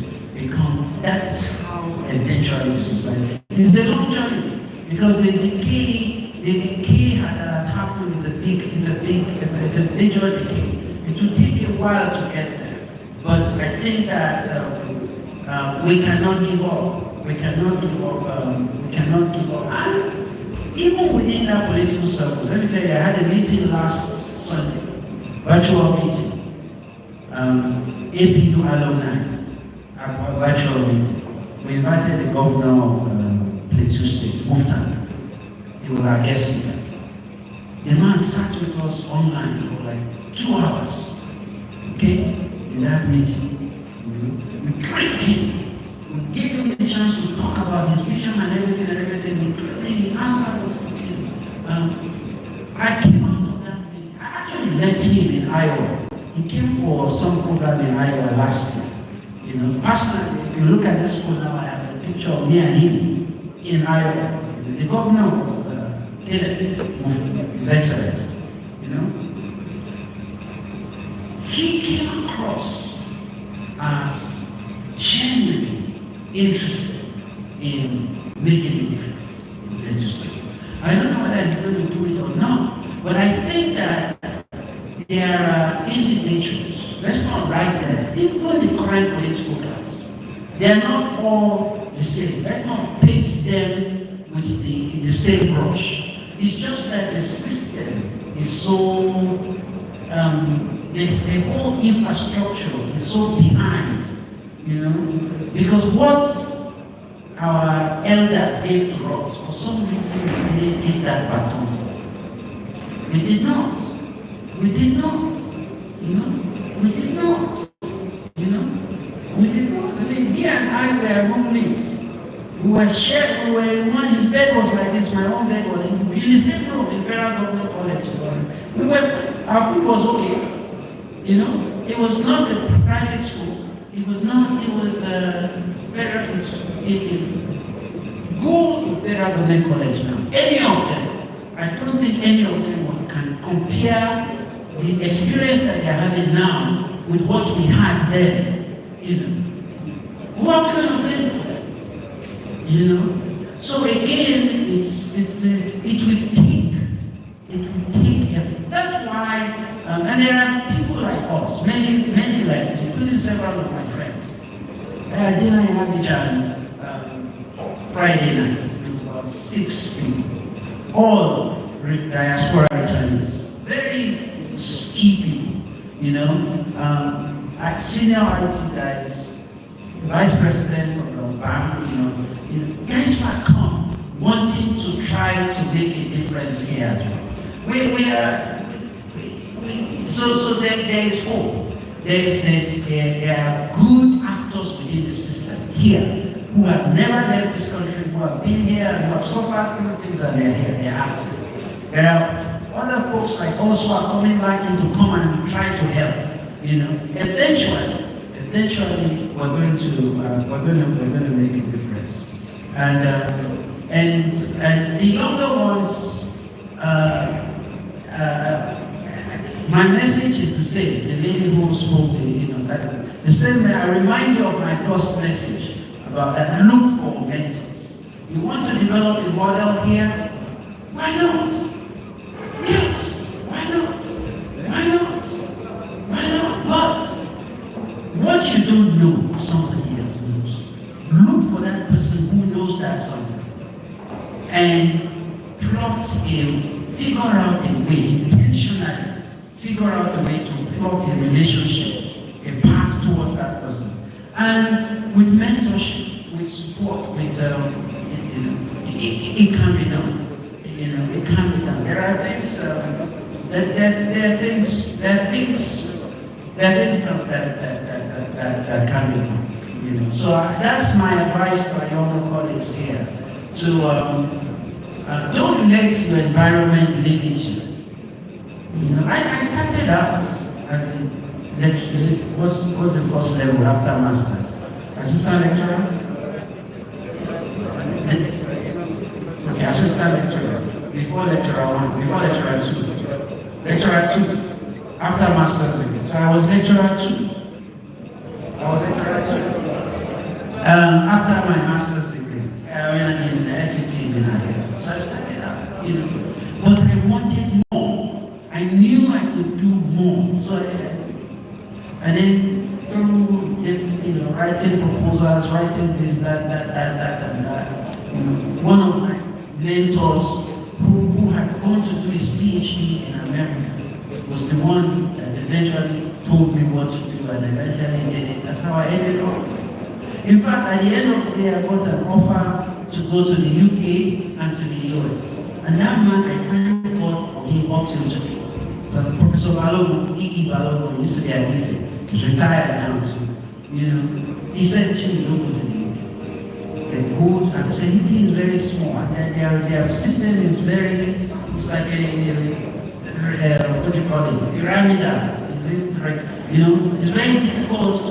that is how eventually the society. It's a long journey because the decay that has happened is a major decay. It will take a while to get there, but I think that we cannot give up. We cannot give up. And even within that political circle, let me tell you, I had a meeting last Sunday, virtual meeting, APU alumni, a virtual meeting. We invited the governor of Plateau State, Muftan. He was our guest speaker. The man sat with us online for like 2 hours. Okay? In that meeting. We trained him. We gave him the chance to talk about his vision and everything. He answered us. I came out of that meeting. I actually met him in Iowa. He came for some program in Iowa last year. Personally, if you look at this phone now, I have a picture of me and him in Iowa. The governor of His Excellency, he came across as genuinely interested in making a difference in legislation. I don't know whether he's going to do it or not, but I think that there are individuals, let's not rise them, even the current political class, they are not all the same. Let's not paint them with the same brush. It's just that the system is so, the whole infrastructure is so behind, because what our elders gave to us, for some reason we didn't take that baton for. We did not. We did not. We did not. I mean, he and I were roommates. We were shared, his bed was like this, my own bed was in the same room in Federal Government College. Our food was okay. It was not a private school. It was Federal Institute. Go to Federal Government College now. Any of them. I don't think any of them can compare the experience that they're having now with what we had then. Who are we going to blame for that? So again, it will take effort. That's why, and there are people like us, many like me, including several of my friends. I had dinner in Abidjan Friday night with about 6 people, all diaspora Chinese, very skippy, at senior IT guys, vice president of the bank, guys might come wanting to try to make a difference here as well. So there is hope. There are good actors within the system here who have never left this country, who have been here, who have suffered through things, and they're here, they're active. There are other folks like also are coming back in to come and try to help. Eventually, we're going to make a difference. And the younger ones, my message is the same. The lady who spoke, the same. I remind you of my first message about that. Look for mentors. You want to develop a model here? Why not? Yes. Why not? Why not? Why not? But what you don't know, somebody else knows. Look for that person who knows that something, and figure out a way, intentionally, figure out a way to plot a relationship, a path towards that person. And with mentorship, with support, with it can be done. It can be done. There are things that can be done. So that's my advice to our younger colleagues here. To don't let your environment limit you. I started out as a lecturer. What's the first level after masters? Assistant lecturer? Okay, assistant lecturer. Before lecturer 1, before lecturer 2. Lecturer 2. After masters again. So I was lecturer 2. After my master's degree, I went in the FUT in Niger. So I started out, but I wanted more. I knew I could do more. So and then through writing proposals, writing this, that, and that. One of my mentors who had gone to do his PhD in America was the one that eventually told me what to do, and eventually did it. That's how I ended up. In fact, at the end of the day, I got an offer to go to the UK and to the US. And that man, I thank God for him up till today. So Professor Balogun, E.E. Balogun, used to be a defense. He's retired now too. He said, "Chim, don't go to the UK." He said, "Go," and I said, "UK is very small. And their system is very, it's like a what do you call it? Pyramidal. It's very difficult to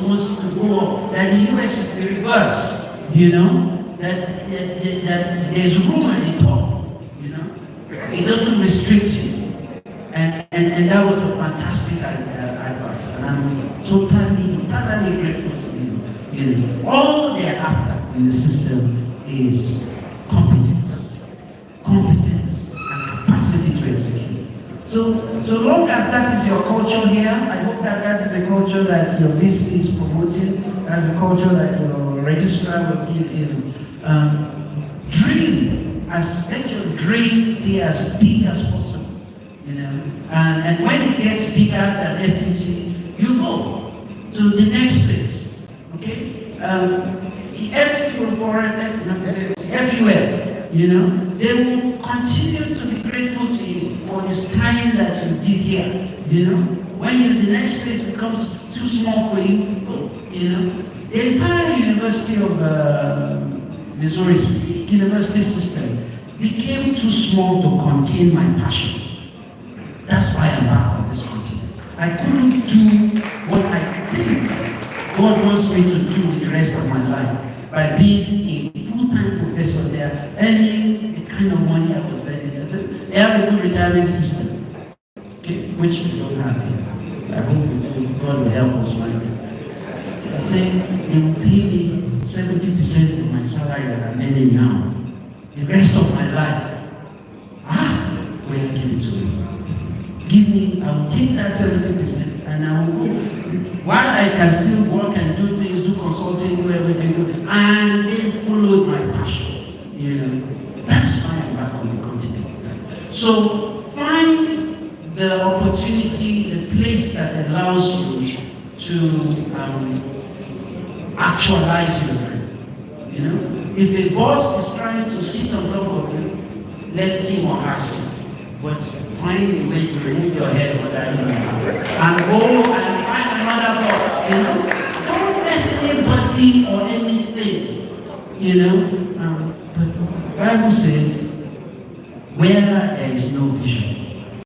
go up. That the US is the reverse, that there's room at the top, It doesn't restrict you. And that was a fantastic advice. And I'm totally grateful to you. All they're after in the system is competence and capacity to execute. So long as that is your culture here, I hope that is the culture that your VC is promoting, that's the culture that your registrar will give you. Let your dream be as big as possible, and when it gets bigger than FUT, you go to the next place, okay? Everything for FUL, they will continue to be grateful to you for this time that you did here, When the next place becomes too small for you, go, The entire University of Missouri's university system became too small to contain my passion. That's why I'm back on this continent. I couldn't do what I think God wants me to do with the rest of my life by being a full-time professor there, earning the kind of money I was earning. They have a good retirement system, okay, which we don't have here. I hope God will help us one day. I say they will pay me 70% of my salary that I'm earning now. The rest of my life, will give it to me. I will take that 70% and I will go. While I can still work and do things, do consulting, do everything, and then follow my passion. That's why I'm back on the continent. So find the opportunity, the place that allows you to actualize your dream. If a boss is trying to sit on top of you, let him or her sit. But find a way to remove your head or that and go and find another boss. Don't let anybody or anything. But the Bible says, where there is no vision,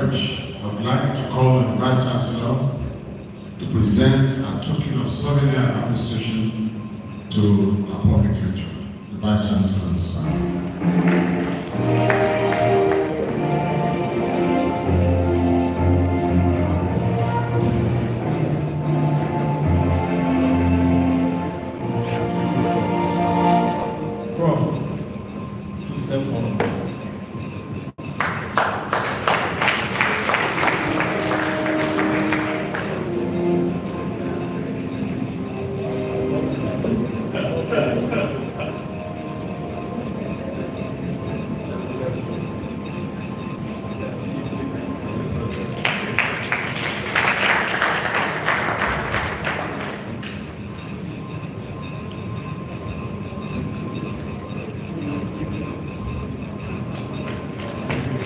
much. I would like to call on the Vice Chancellor to present a token of souvenir and appreciation to our public lecture. The Vice Chancellor. Prof, step one.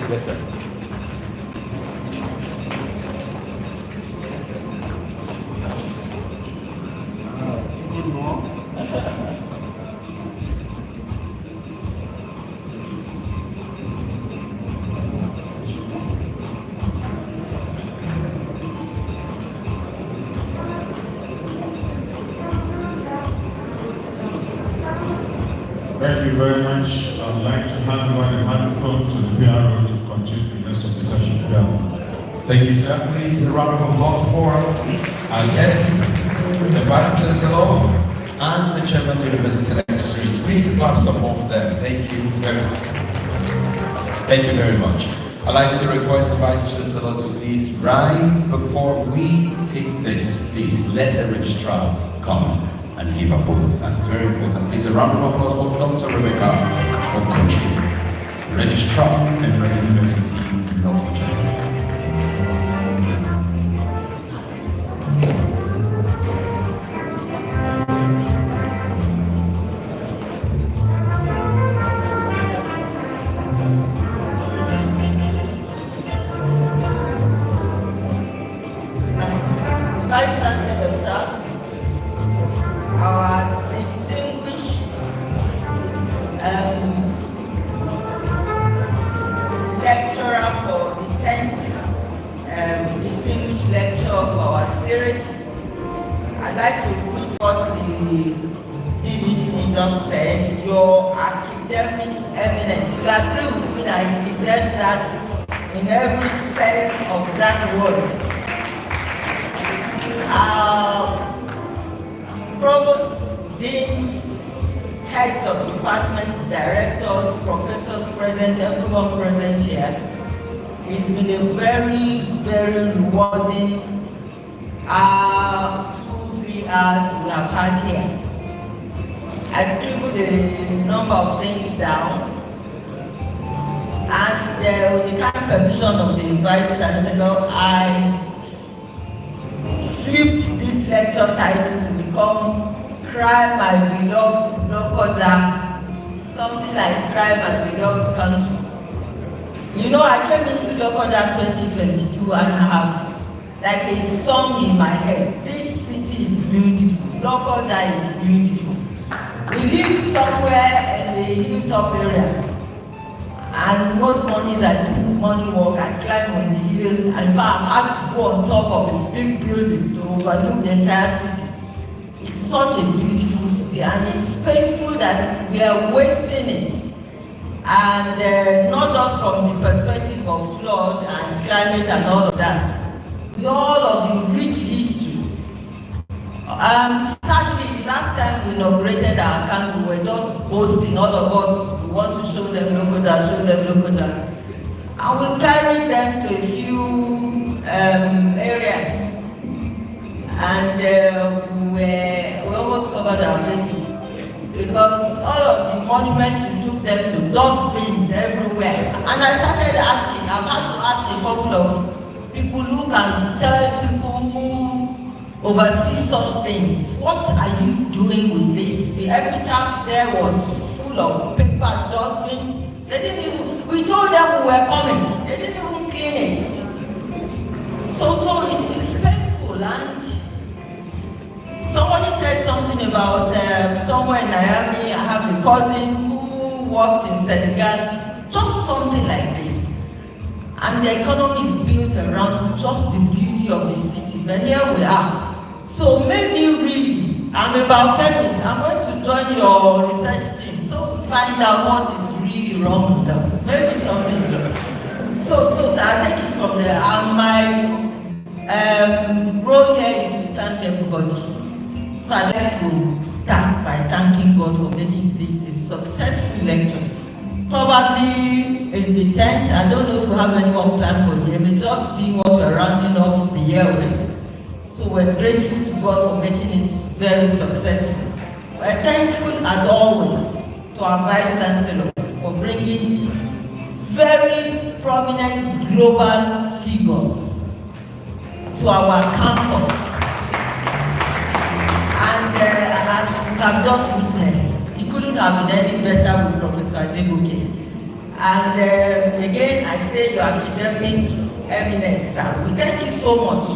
Yes, sir. Thank you very much. I would like to hand over the microphone to the PRO to continue the rest of the session. Thank you, sir. Please, a round of applause for our guests, the Vice Chancellor, and the Chairman of the University Lecturers. Please clap some more for them. Thank you very much. Thank you very much. I'd like to request the Vice Chancellor to please rise before we take this. Please let the registrar come and give a vote of thanks. Very important. Please, a round of applause for Dr. Rebecca Okochi, Registrar, Federal University, Lokoja. Vice Chancellor, sir, our distinguished lecturer for the 10th distinguished lecture of our series. I'd like to repeat what the BBC just said. Your academic eminence, you agree with me that it deserves that in every sense of that word. Provosts, deans, heads of departments, directors, professors present, everyone present here. It's been a very, very rewarding 2-3 hours we have had here. I scribbled a number of things down, and with the kind permission of the Vice Chancellor, I flipped this lecture title to become Cry My Beloved Lokoja, something like Cry My Beloved Country. You know, I came into Lokoja 2022 and I have like a song in my head. This city is beautiful. Lokoja is beautiful. We live somewhere in the hilltop area, and most mornings I do morning walk, I climb on the hill, and I have to go on top of a big building to overlook the entire city. It's such a beautiful city, and it's painful that we are wasting it. And not just from the perspective of flood and climate and all of that, with all of the rich history. Sadly, the last time we inaugurated our council, we were just boasting, all of us, we want to show them Lokoja. And we carried them to a few areas, and we almost covered our faces, because all of the monuments we took them to, dustbins everywhere. And I started asking, I've had to ask a couple of people who can tell people who oversee such things, what are you doing with this? The epitaph there was full of paper dustbins. They didn't even, we told them we were coming, they didn't even clean it. So it's painful. And somebody said something about somewhere in Miami, I have a cousin who worked in Senegal, just something like this. And the economy is built around just the beauty of the city. But here we are. So maybe really, I'm a biochemist. I'm going to join your research team so we find out what is really wrong with us. Maybe something. So I take it from there. And my role here is to thank everybody. So I'd like to start by thanking God for making this a successful lecture. Probably it's the 10th. I don't know if we have anyone planned for the year. It may just be what we're rounding off the year with. So we're grateful to God for making it very successful. We're thankful as always to our Vice Chancellor for bringing very prominent global figures to our campus. And as we have just witnessed, it couldn't have been any better with Professor Adegoke. And again, I say your academic eminence, sir. We thank you so much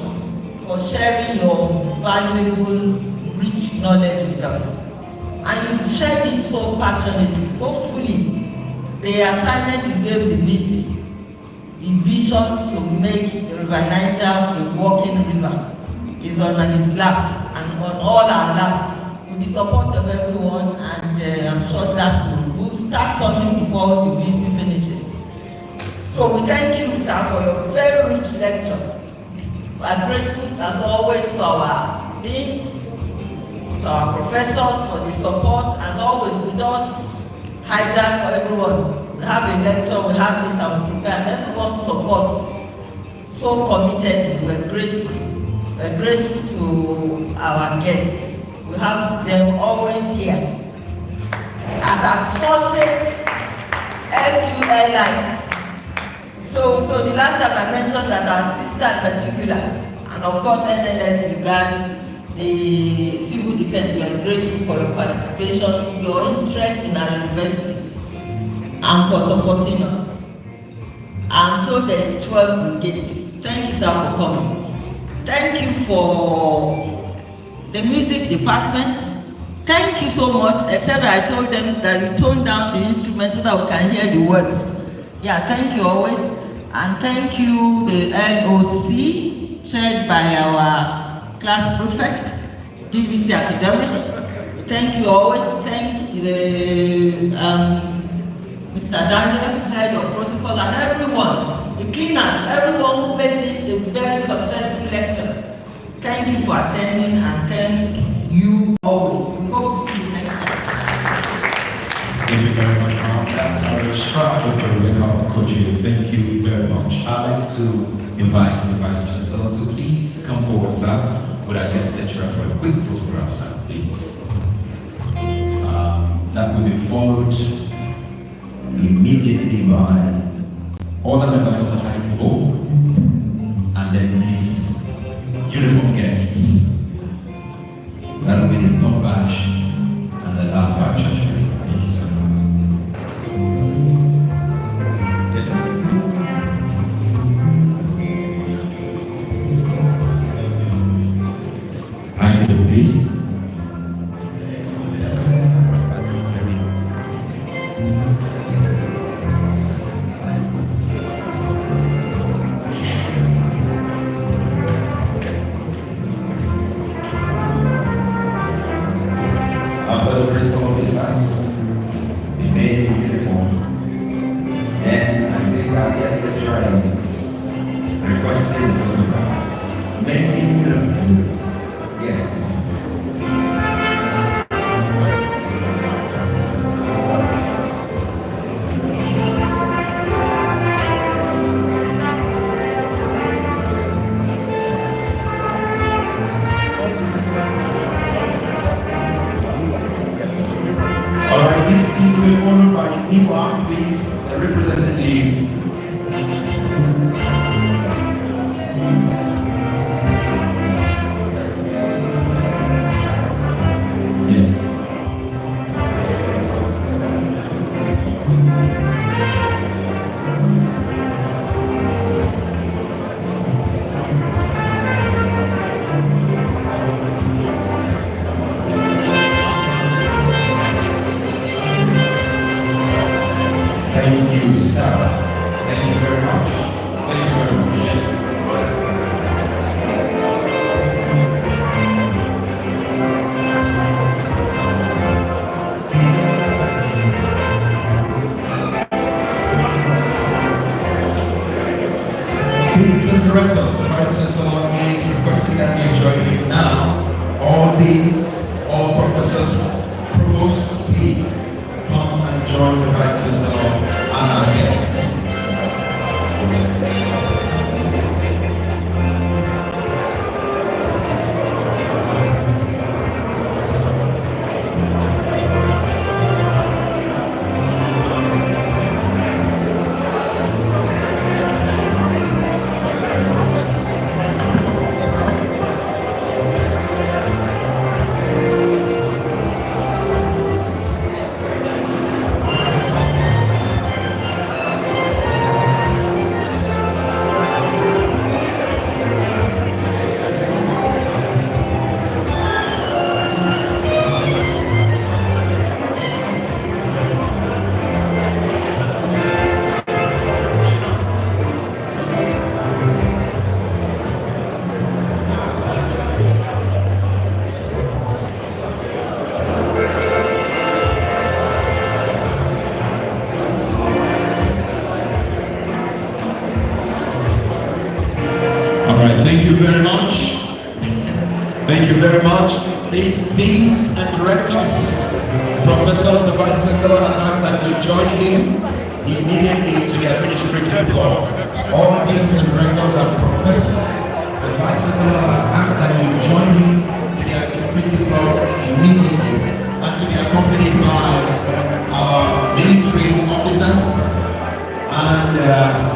for sharing your valuable, rich knowledge with us. And you shared it so passionately. Hopefully, the assignment you gave the VC, the vision to make the River Niger a walking river, is on his laps and on all our laps with the support of everyone, and I'm sure that we'll start something before the VC finishes. So we thank you, sir, for your very rich lecture. We are grateful as always to our deans, to our professors for the support, as always with us, hijack for everyone. We have a lecture, we have this, and we prepare, and everyone supports so committed. We're grateful. We're grateful to our guests. We have them always here. As associate FUL lines. So the last time I mentioned that our sister in particular, and of course NLS regard the civil defense, we are grateful for your participation, your interest in our university, and for supporting us. I'm told there's 12 brigade. Thank you, sir, for coming. Thank you for the music department. Thank you so much, except I told them that you tone down the instrument so that we can hear the words. Yeah, thank you always. And thank you, the NOC, chaired by our class prefect, DVC Academic. Thank you always. Thank the Mr. Daniel, head of protocol, and everyone, the cleaners, everyone who made this a very successful lecture. Thank you for attending, and thank you always. We hope to see you next time. Thank you very much, Mark. That's our extraordinary Lokoja. Thank you very much. I'd like to invite the Vice Chancellor to please come forward, sir, with our guest lecturer for a quick photograph, sir, please. That will be followed immediately by all the members of the high table, and then his uniform guests. That will be the top batch and the last batch. Thank you, sir. Yes, sir. High table, please. Thank you very much. Yes. Deans and directors, the Vice Chancellor is requesting that you join him now. All deans, all professors, provosts, please come and join the Vice Chancellor and our guests. Thank you very much. Thank you very much. Please, deans and directors, professors, the Vice Chancellor has asked that you join him immediately to the administrative block. All deans and directors and professors, the Vice Chancellor has asked that you join him to the administrative block immediately and to be accompanied by our military officers and